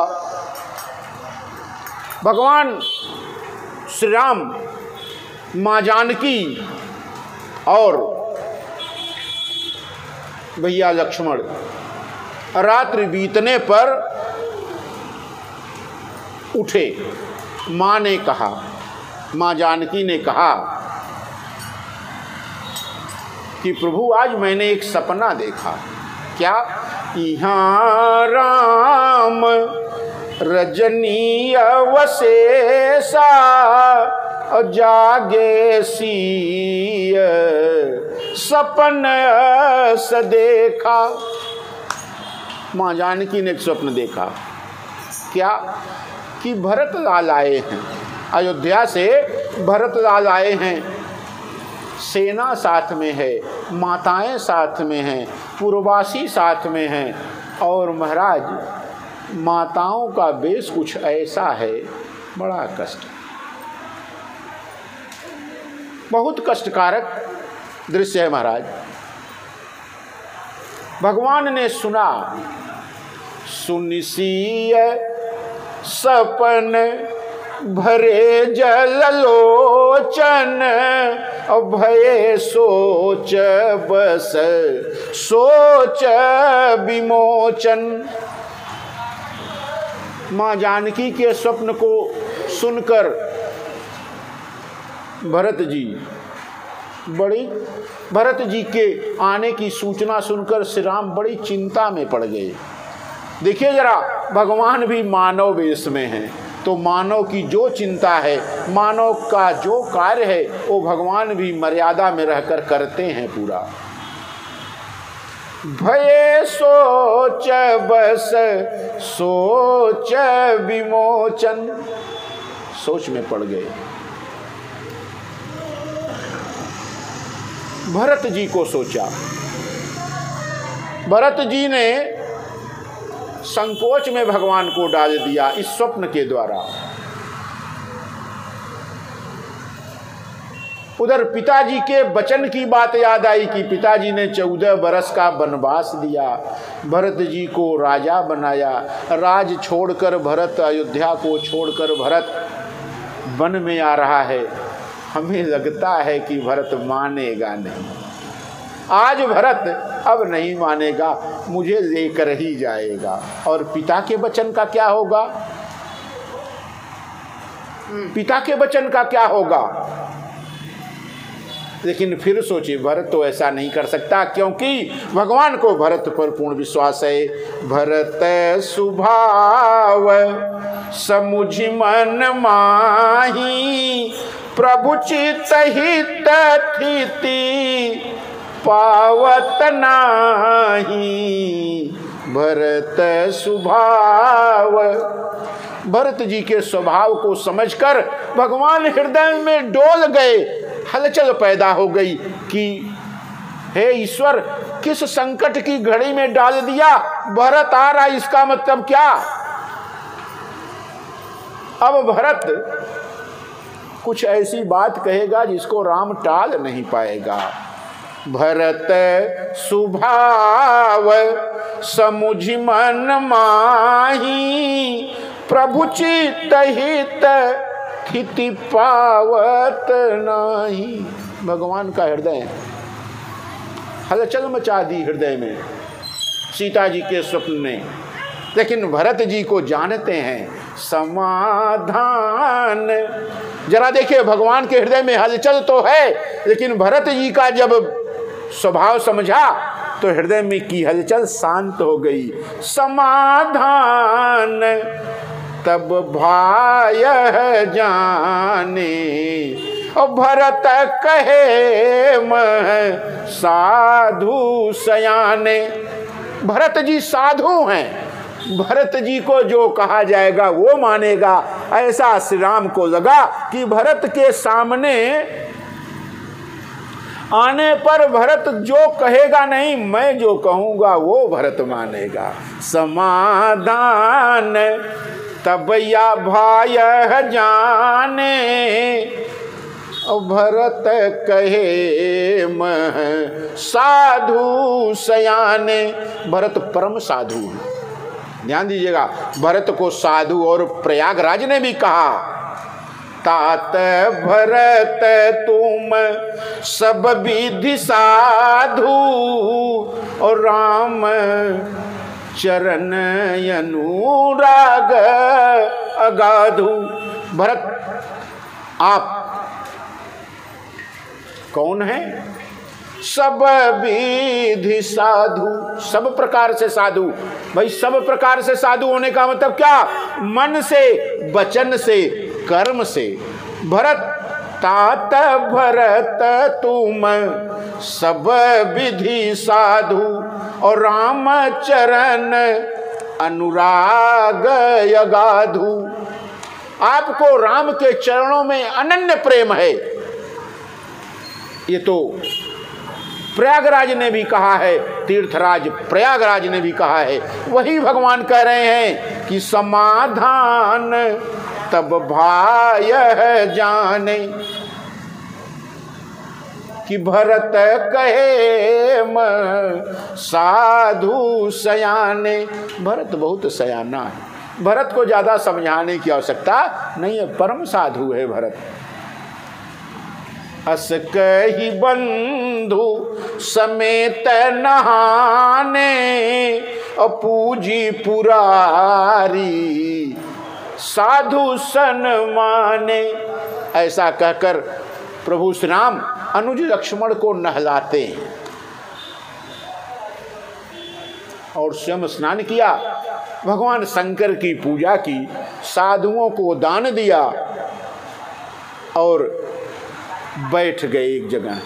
भगवान श्री राम माँ जानकी और भैया लक्ष्मण रात्रि बीतने पर उठे। माँ ने कहा, माँ जानकी ने कहा कि प्रभु आज मैंने एक सपना देखा। क्या? यहाँ राम रजनी अवशेषा जागे सीय सपन स देखा। माँ जानकी ने एक स्वप्न देखा। क्या? कि भरत लाल आए हैं, अयोध्या से भरत लाल आए हैं, सेना साथ में है, माताएं साथ में हैं, पूर्ववासी साथ में हैं और महाराज माताओं का वेश कुछ ऐसा है, बड़ा कष्ट, बहुत कष्टकारक दृश्य है महाराज। भगवान ने सुना, सुनिसीय सपन भरे जललोचन भये सोच बस सोच विमोचन। माँ जानकी के स्वप्न को सुनकर भरत जी के आने की सूचना सुनकर श्री राम बड़ी चिंता में पड़ गए। देखिए जरा, भगवान भी मानव वेश में हैं, तो मानव की जो चिंता है, मानव का जो कार्य है, वो भगवान भी मर्यादा में रहकर करते हैं पूरा। भये सोच बस सोच विमोचन, सोच में पड़ गए। भरत जी को सोचा, भरत जी ने संकोच में भगवान को डाल दिया इस स्वप्न के द्वारा। उधर पिताजी के वचन की बात याद आई कि पिताजी ने 14 बरस का वनवास दिया, भरत जी को राजा बनाया। राज छोड़कर भरत, अयोध्या को छोड़कर भरत वन में आ रहा है। हमें लगता है कि भरत मानेगा नहीं, आज भरत अब नहीं मानेगा, मुझे लेकर ही जाएगा। और पिता के वचन का क्या होगा? पिता के वचन का क्या होगा? लेकिन फिर सोचिए, भरत तो ऐसा नहीं कर सकता, क्योंकि भगवान को भरत पर पूर्ण विश्वास है। भरत सुभाव समुझ मन माही, प्रभु चित हित थिति पावत नाही। भरत स्वभाव, भरत जी के स्वभाव को समझकर भगवान हृदय में डोल गए। हलचल पैदा हो गई कि हे ईश्वर, किस संकट की घड़ी में डाल दिया, भरत आ रहा, इसका मतलब क्या? अब भरत कुछ ऐसी बात कहेगा जिसको राम टाल नहीं पाएगा। भरत सुभाव समुझ मन माही, प्रभु चित हित स्थिति पावत नाही। भगवान का हृदय हलचल मचा दी हृदय में सीता जी के स्वप्न ने, लेकिन भरत जी को जानते हैं समाधान। जरा देखिए, भगवान के हृदय में हलचल तो है, लेकिन भरत जी का जब स्वभाव समझा तो हृदय में की हलचल शांत हो गई। समाधान तब भाय जाने, और भरत कहे मह साधु सयाने। भरत जी साधु हैं, भरत जी को जो कहा जाएगा वो मानेगा। ऐसा श्री राम को लगा कि भरत के सामने आने पर भरत जो कहेगा नहीं, मैं जो कहूँगा वो भरत मानेगा। समाधान तब या भाय जाने, भरत कहे मह साधु सयाने। भरत परम साधु है, ध्यान दीजिएगा। भरत को साधु और प्रयागराज ने भी कहा, तात भरत तुम सब विधि साधु, और राम चरण अनुराग अगाधु। भरत आप कौन है? सब विधि साधु, सब प्रकार से साधु। भाई सब प्रकार से साधु होने का मतलब क्या? मन से, वचन से, कर्म से। भरत तात भरत तुम सब विधि साधु, और राम चरण अनुराग अगाधु। आपको राम के चरणों में अनन्य प्रेम है। ये तो प्रयागराज ने भी कहा है, तीर्थराज प्रयागराज ने भी कहा है। वही भगवान कह रहे हैं कि समाधान तब भाय जाने, कि भरत कहे म साधु सयाने। भरत बहुत सयाना है, भरत को ज्यादा समझाने की आवश्यकता नहीं है, परम साधु है भरत। अस कही बंधु समेत नहाने, पूजी पुरारी साधु सन माने। ऐसा कहकर प्रभु श्री राम अनुज लक्ष्मण को नहलाते हैं और स्वयं स्नान किया, भगवान शंकर की पूजा की, साधुओं को दान दिया और बैठ गए एक जगह,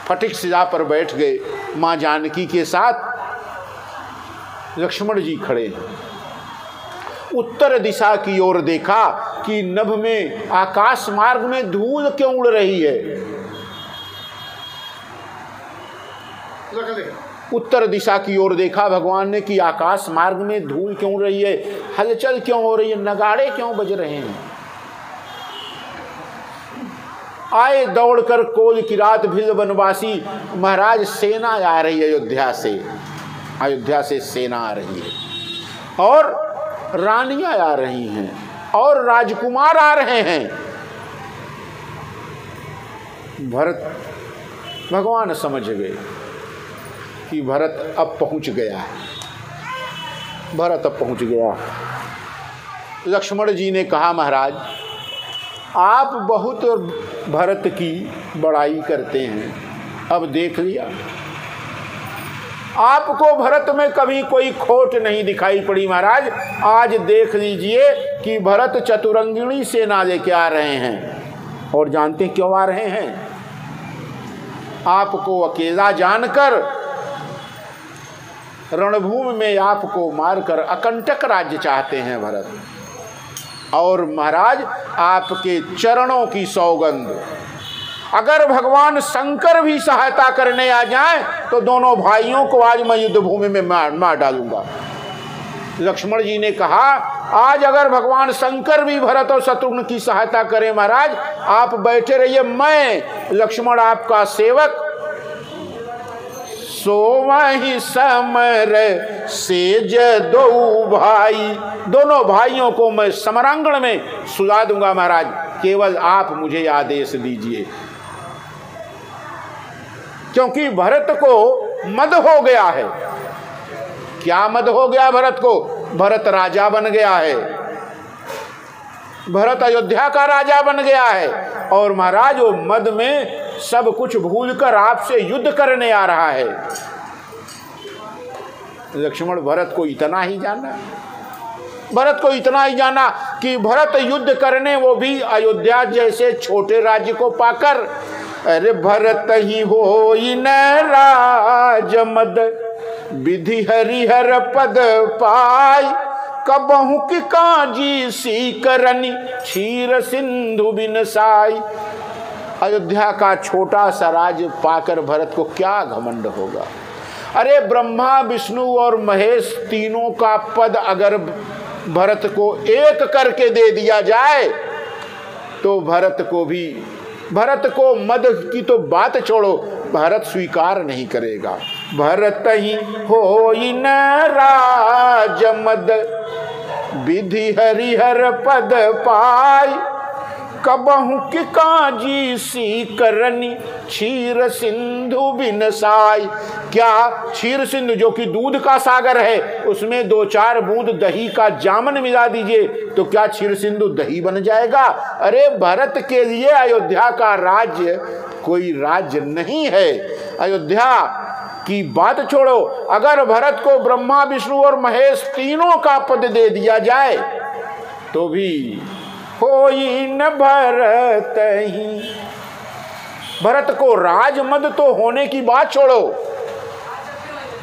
फटिक सिजा पर बैठ गए। माँ जानकी के साथ लक्ष्मण जी खड़े हैं। उत्तर दिशा की ओर देखा कि नभ में, आकाश मार्ग में धूल क्यों उड़ रही है। उत्तर दिशा की ओर देखा भगवान ने कि आकाश मार्ग में धूल क्यों उड़ रही है, हलचल क्यों हो रही है, नगाड़े क्यों बज रहे हैं। आए दौड़कर कोल की रात भिल वनवासी, महाराज सेना आ रही है अयोध्या से सेना आ रही है, और रानियां आ रही हैं, और राजकुमार आ रहे हैं। भरत, भगवान समझ गए कि भरत अब पहुंच गया है, भरत अब पहुंच गया। लक्ष्मण जी ने कहा, महाराज आप बहुत भरत की बड़ाई करते हैं, अब देख लिया, आपको भरत में कभी कोई खोट नहीं दिखाई पड़ी। महाराज आज देख लीजिए कि भरत चतुरंगिणी सेना लेके आ रहे हैं, और जानते क्यों आ रहे हैं? आपको अकेला जानकर रणभूमि में आपको मारकर अकंटक राज्य चाहते हैं भरत। और महाराज आपके चरणों की सौगंध, अगर भगवान शंकर भी सहायता करने आ जाएं तो दोनों भाइयों को आज मैं युद्ध भूमि में मार डालूंगा। लक्ष्मण जी ने कहा, आज अगर भगवान शंकर भी भरत और शत्रुघ्न की सहायता करें महाराज, आप बैठे रहिए, मैं लक्ष्मण आपका सेवक सो वही समर सेज दो भाई। दोनों भाइयों को मैं समरांगण में सुला दूंगा महाराज, केवल आप मुझे आदेश दीजिए। क्योंकि भरत को मद हो गया है। क्या मद हो गया भरत को? भरत राजा बन गया है, भरत अयोध्या का राजा बन गया है। और महाराज वो मद में सब कुछ भूलकर आपसे युद्ध करने आ रहा है। लक्ष्मण भरत को इतना ही जाना, भरत को इतना ही जाना कि भरत युद्ध करने, वो भी अयोध्या जैसे छोटे राज्य को पाकर। अरे भरत ही हो न राज मद, विधि हरिहर पद पाई। कबहु की काजी सी करनी, क्षीर सिंधु बिन साई। अयोध्या का छोटा सा राज्य पाकर भरत को क्या घमंड होगा। अरे ब्रह्मा विष्णु और महेश तीनों का पद अगर भरत को एक करके दे दिया जाए तो भरत को मद की तो बात छोड़ो, भरत स्वीकार नहीं करेगा। भरत ही होई न राज मद, विधि हरिहर पद पाई। कबहु की काजी सी करनी, क्षीर सिंधु बिन साई। क्या क्षीर सिंधु जो कि दूध का सागर है, उसमें 2-4 बूंद दही का जामन मिला दीजिए तो क्या क्षीर सिंधु दही बन जाएगा? अरे भरत के लिए अयोध्या का राज्य कोई राज्य नहीं है। अयोध्या की बात छोड़ो, अगर भरत को ब्रह्मा विष्णु और महेश तीनों का पद दे दिया जाए तो भी होई न भरत ही। भरत को राजमद तो होने की बात छोड़ो,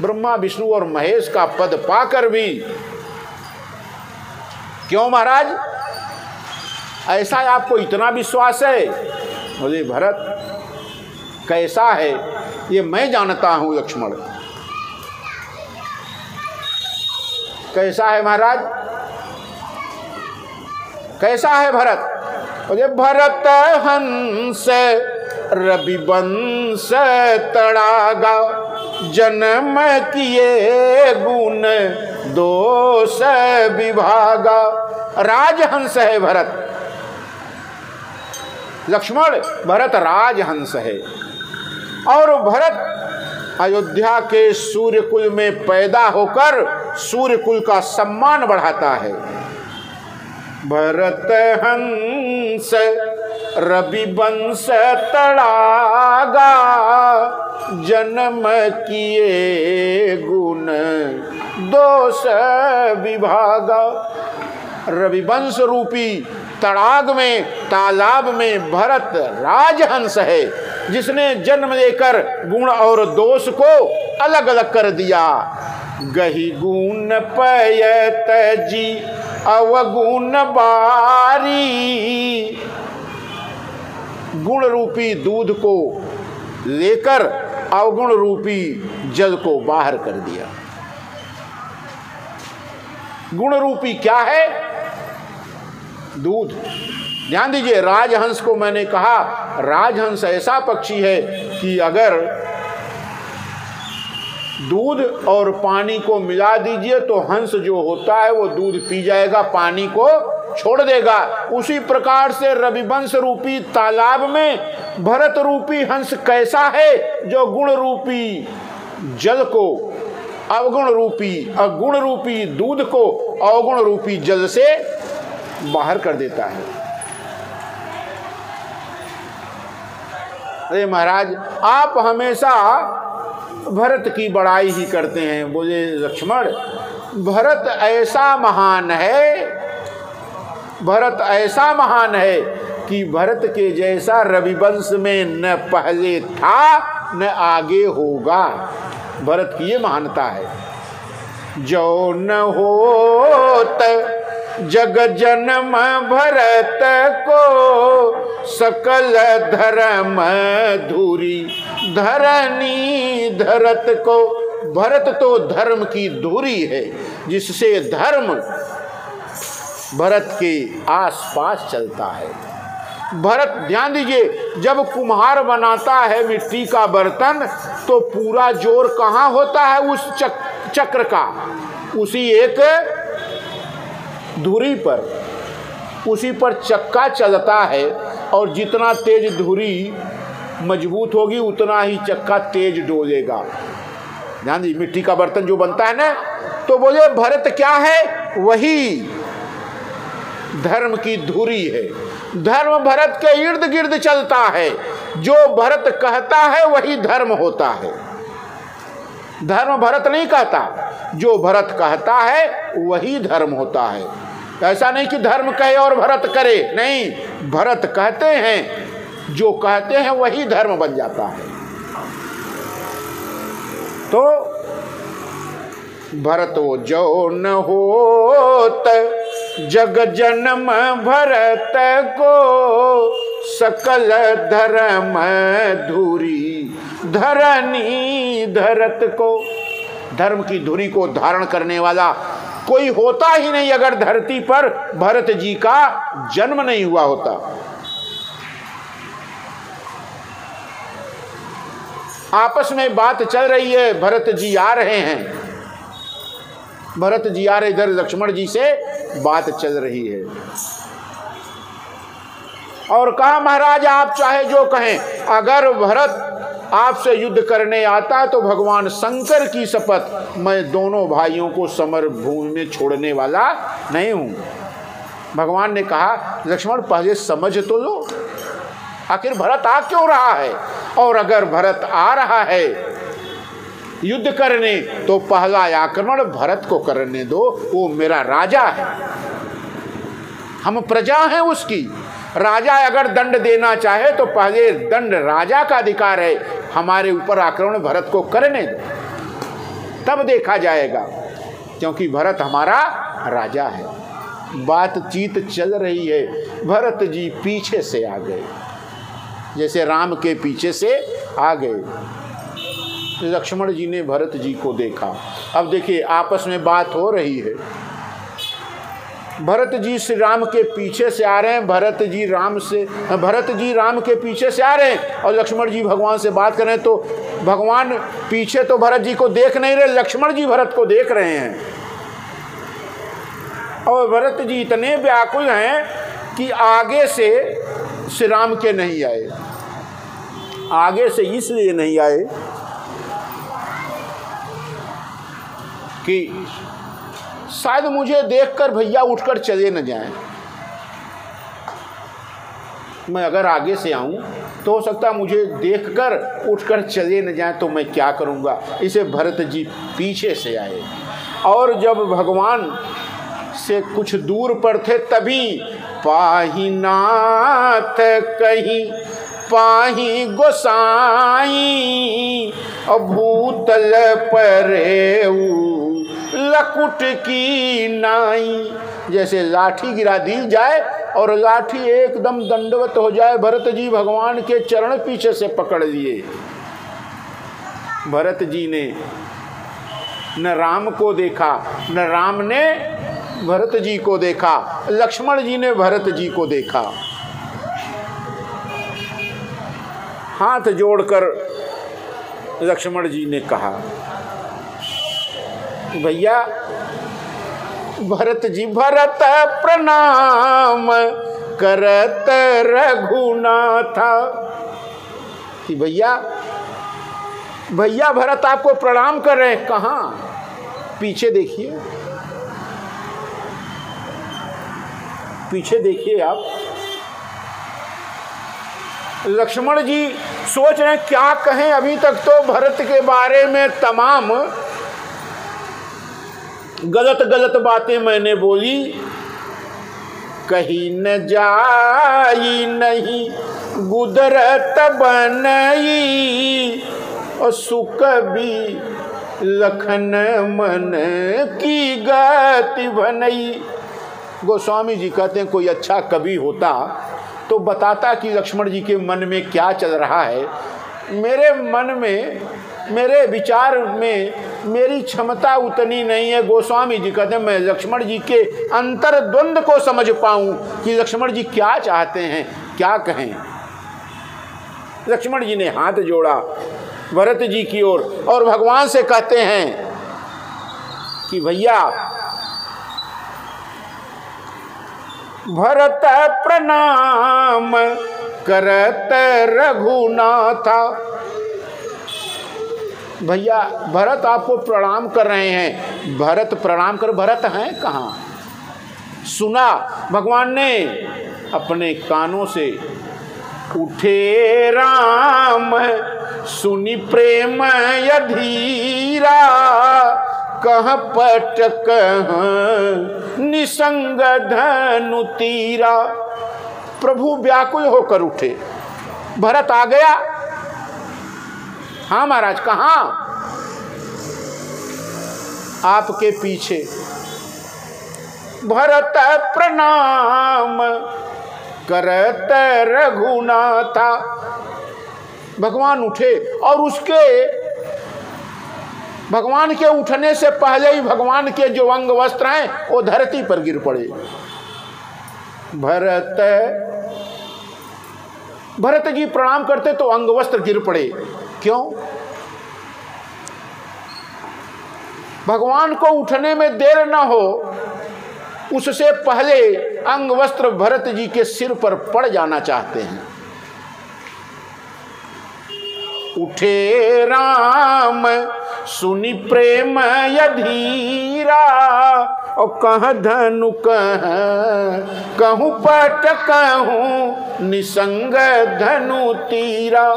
ब्रह्मा विष्णु और महेश का पद पाकर भी। क्यों महाराज, ऐसा आपको इतना विश्वास है? बोले भरत कैसा है ये मैं जानता हूं लक्ष्मण। कैसा है महाराज, कैसा है भरत? बोले भरत हंस रविवंश तड़ागा, जन्म किए गुण दोष विभागा। राजहंस है भरत। लक्ष्मण भरत राजहंस है। और भरत अयोध्या के सूर्यकुल में पैदा होकर सूर्यकुल का सम्मान बढ़ाता है। भरत हंस रविवंश तड़ागा, जन्म किए गुण दोष विभागा। रविवंश रूपी तड़ाग में, तालाब में भरत राजहंस है, जिसने जन्म लेकर गुण और दोष को अलग अलग कर दिया। गही गुण पयत जी अवगुण बारी। गुण रूपी दूध को लेकर अवगुण रूपी जल को बाहर कर दिया। गुण रूपी क्या है? दूध। ध्यान दीजिए, राजहंस को मैंने कहा, राजहंस ऐसा पक्षी है कि अगर दूध और पानी को मिला दीजिए तो हंस जो होता है वो दूध पी जाएगा, पानी को छोड़ देगा। उसी प्रकार से रविवंश रूपी तालाब में भरत रूपी हंस कैसा है, जो गुण रूपी जल को अवगुण रूपी, अगुण रूपी दूध को अवगुण रूपी जल से बाहर कर देता है। अरे महाराज, आप हमेशा भरत की बड़ाई ही करते हैं। बोले लक्ष्मण, भरत ऐसा महान है, भरत ऐसा महान है कि भरत के जैसा रविवंश में न पहले था न आगे होगा। भरत की ये महानता है। जो न होत जग जन्म भरत को, सकल धर्म धुरी धरनी धरत को। भरत तो धर्म की धुरी है, जिससे धर्म भरत के आसपास चलता है। भरत ध्यान दीजिए, जब कुम्हार बनाता है मिट्टी का बर्तन तो पूरा जोर कहाँ होता है उस चक्र का, उसी एक धुरी पर, उसी पर चक्का चलता है और जितना तेज धुरी मजबूत होगी उतना ही चक्का तेज डोलेगा। ध्यान दीजिए, मिट्टी का बर्तन जो बनता है ना, तो बोले भरत क्या है, वही धर्म की धुरी है। धर्म भरत के इर्द गिर्द चलता है, जो भरत कहता है वही धर्म होता है। धर्म भरत नहीं कहता, जो भरत कहता है वही धर्म होता है। ऐसा नहीं कि धर्म कहे और भरत करे, नहीं, भरत कहते हैं, जो कहते हैं वही धर्म बन जाता है। तो भरत वो जो न होत जग जन्म भरत को, सकल धर्म धुरी धरनी धरत को। धर्म की धुरी को धारण करने वाला कोई होता ही नहीं अगर धरती पर भरत जी का जन्म नहीं हुआ होता। आपस में बात चल रही है, भरत जी आ रहे हैं, भरत जी आ रहे, इधर लक्ष्मण जी से बात चल रही है और कहा महाराज आप चाहे जो कहें, अगर भरत आपसे युद्ध करने आता तो भगवान शंकर की शपथ मैं दोनों भाइयों को समर भूमि में छोड़ने वाला नहीं हूं। भगवान ने कहा लक्ष्मण पहले समझ तो लो, आखिर भरत आ क्यों रहा है, और अगर भरत आ रहा है युद्ध करने तो पहला आक्रमण भरत को करने दो, वो मेरा राजा है, हम प्रजा हैं उसकी। राजा अगर दंड देना चाहे तो पहले दंड राजा का अधिकार है, हमारे ऊपर आक्रमण भरत को करने दो, तब देखा जाएगा, क्योंकि भरत हमारा राजा है। बातचीत चल रही है, भरत जी पीछे से आ गए, जैसे राम के पीछे से आ गए। लक्ष्मण जी ने भरत जी को देखा। अब देखिए आपस में बात हो रही है, भरत जी श्री राम के पीछे से आ रहे हैं, भरत जी राम के पीछे से आ रहे हैं और लक्ष्मण जी भगवान से बात कर रहे हैं। तो भगवान पीछे तो भरत जी को देख नहीं रहे, लक्ष्मण जी भरत को देख रहे हैं और भरत जी इतने व्याकुल हैं कि आगे से श्री राम के नहीं आए। आगे से इसलिए नहीं आए कि शायद मुझे देखकर भैया उठकर चले न जाएं। मैं अगर आगे से आऊं तो हो सकता है मुझे देखकर उठकर चले न जाएं, तो मैं क्या करूंगा। इसे भरत जी पीछे से आए और जब भगवान से कुछ दूर पर थे तभी पाही नाथ कहीं पाही गोसाई भूतल परेऊ लकुट की नाई। जैसे लाठी गिरा दी जाए और लाठी एकदम दंडवत हो जाए, भरत जी भगवान के चरण पीछे से पकड़ लिए। भरत जी ने न राम को देखा, न राम ने भरत जी को देखा, लक्ष्मण जी ने भरत जी को देखा। हाथ जोड़कर लक्ष्मण जी ने कहा भैया भरत जी, भरत प्रणाम करत रघुनाथा। कि भैया भरत आपको प्रणाम कर रहे हैं। कहाँ? पीछे देखिए, पीछे देखिए आप। लक्ष्मण जी सोच रहे हैं क्या कहें, अभी तक तो भरत के बारे में तमाम गलत बातें मैंने बोली, कहीं न जाई नहीं गुदरत बनई और सुख भी लखन मन की गति बनई। गोस्वामी जी कहते हैं कोई अच्छा कवि होता तो बताता कि लक्ष्मण जी के मन में क्या चल रहा है। मेरे मन में, मेरे विचार में मेरी क्षमता उतनी नहीं है। गोस्वामी जी कहते हैं मैं लक्ष्मण जी के अंतर द्वंद्व को समझ पाऊं कि लक्ष्मण जी क्या चाहते हैं, क्या कहें। लक्ष्मण जी ने हाथ जोड़ा भरत जी की ओर और भगवान से कहते हैं कि भैया भरत प्रणाम करत रघुनाथा। भैया भरत आपको प्रणाम कर रहे हैं। भरत प्रणाम कर, भरत हैं कहाँ? सुना भगवान ने अपने कानों से, उठे राम सुनि प्रेम यधीरा, कह पट कह निसंग धनु तीरा। प्रभु व्याकुल होकर उठे। भरत आ गया? हाँ महाराज। कहाँ? आपके पीछे। भरत प्रणाम करत रघुनाथा। भगवान उठे और उसके भगवान के उठने से पहले ही भगवान के जो अंग वस्त्र हैं वो धरती पर गिर पड़े। भरत जी प्रणाम करते तो अंग वस्त्र गिर पड़े। क्यों? भगवान को उठने में देर न हो उससे पहले अंग वस्त्र भरत जी के सिर पर पड़ जाना चाहते हैं। उठे राम सुनि प्रेम यधीरा, और कह धनु कह कहूँ पट कहूँ निसंग धनु तीरा।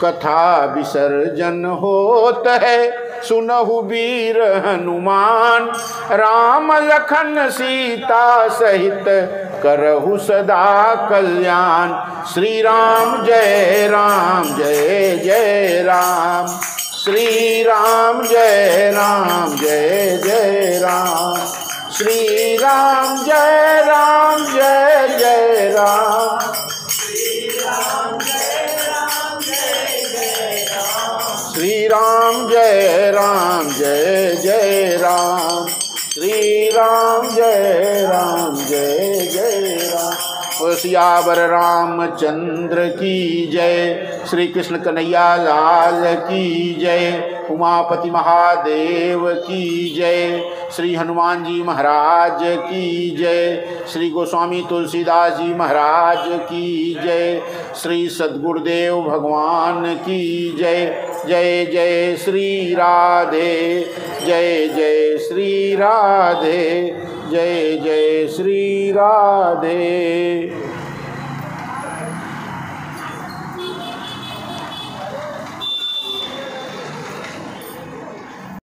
कथा विसर्जन होत है सुनहु वीर हनुमान, राम लखन सीता सहित करहु सदा कल्याण। श्री राम जय राम जय जय राम, श्री राम जय राम जय जय राम, श्री राम जय राम जय जय राम, श्री राम जय राम जय जय राम, श्री राम जय राम जय जय राम, श्री राम जय राम जय जय राम। सियावर रामचंद्र की जय, श्री कृष्ण कन्हैया लाल की जय, उमापति महादेव की जय, श्री हनुमान जी महाराज की जय, श्री गोस्वामी तुलसीदास जी महाराज की जय, श्री सद्गुरुदेव भगवान की जय। जय जय श्री राधे, जय जय श्री राधे, जय जय श्री राधे।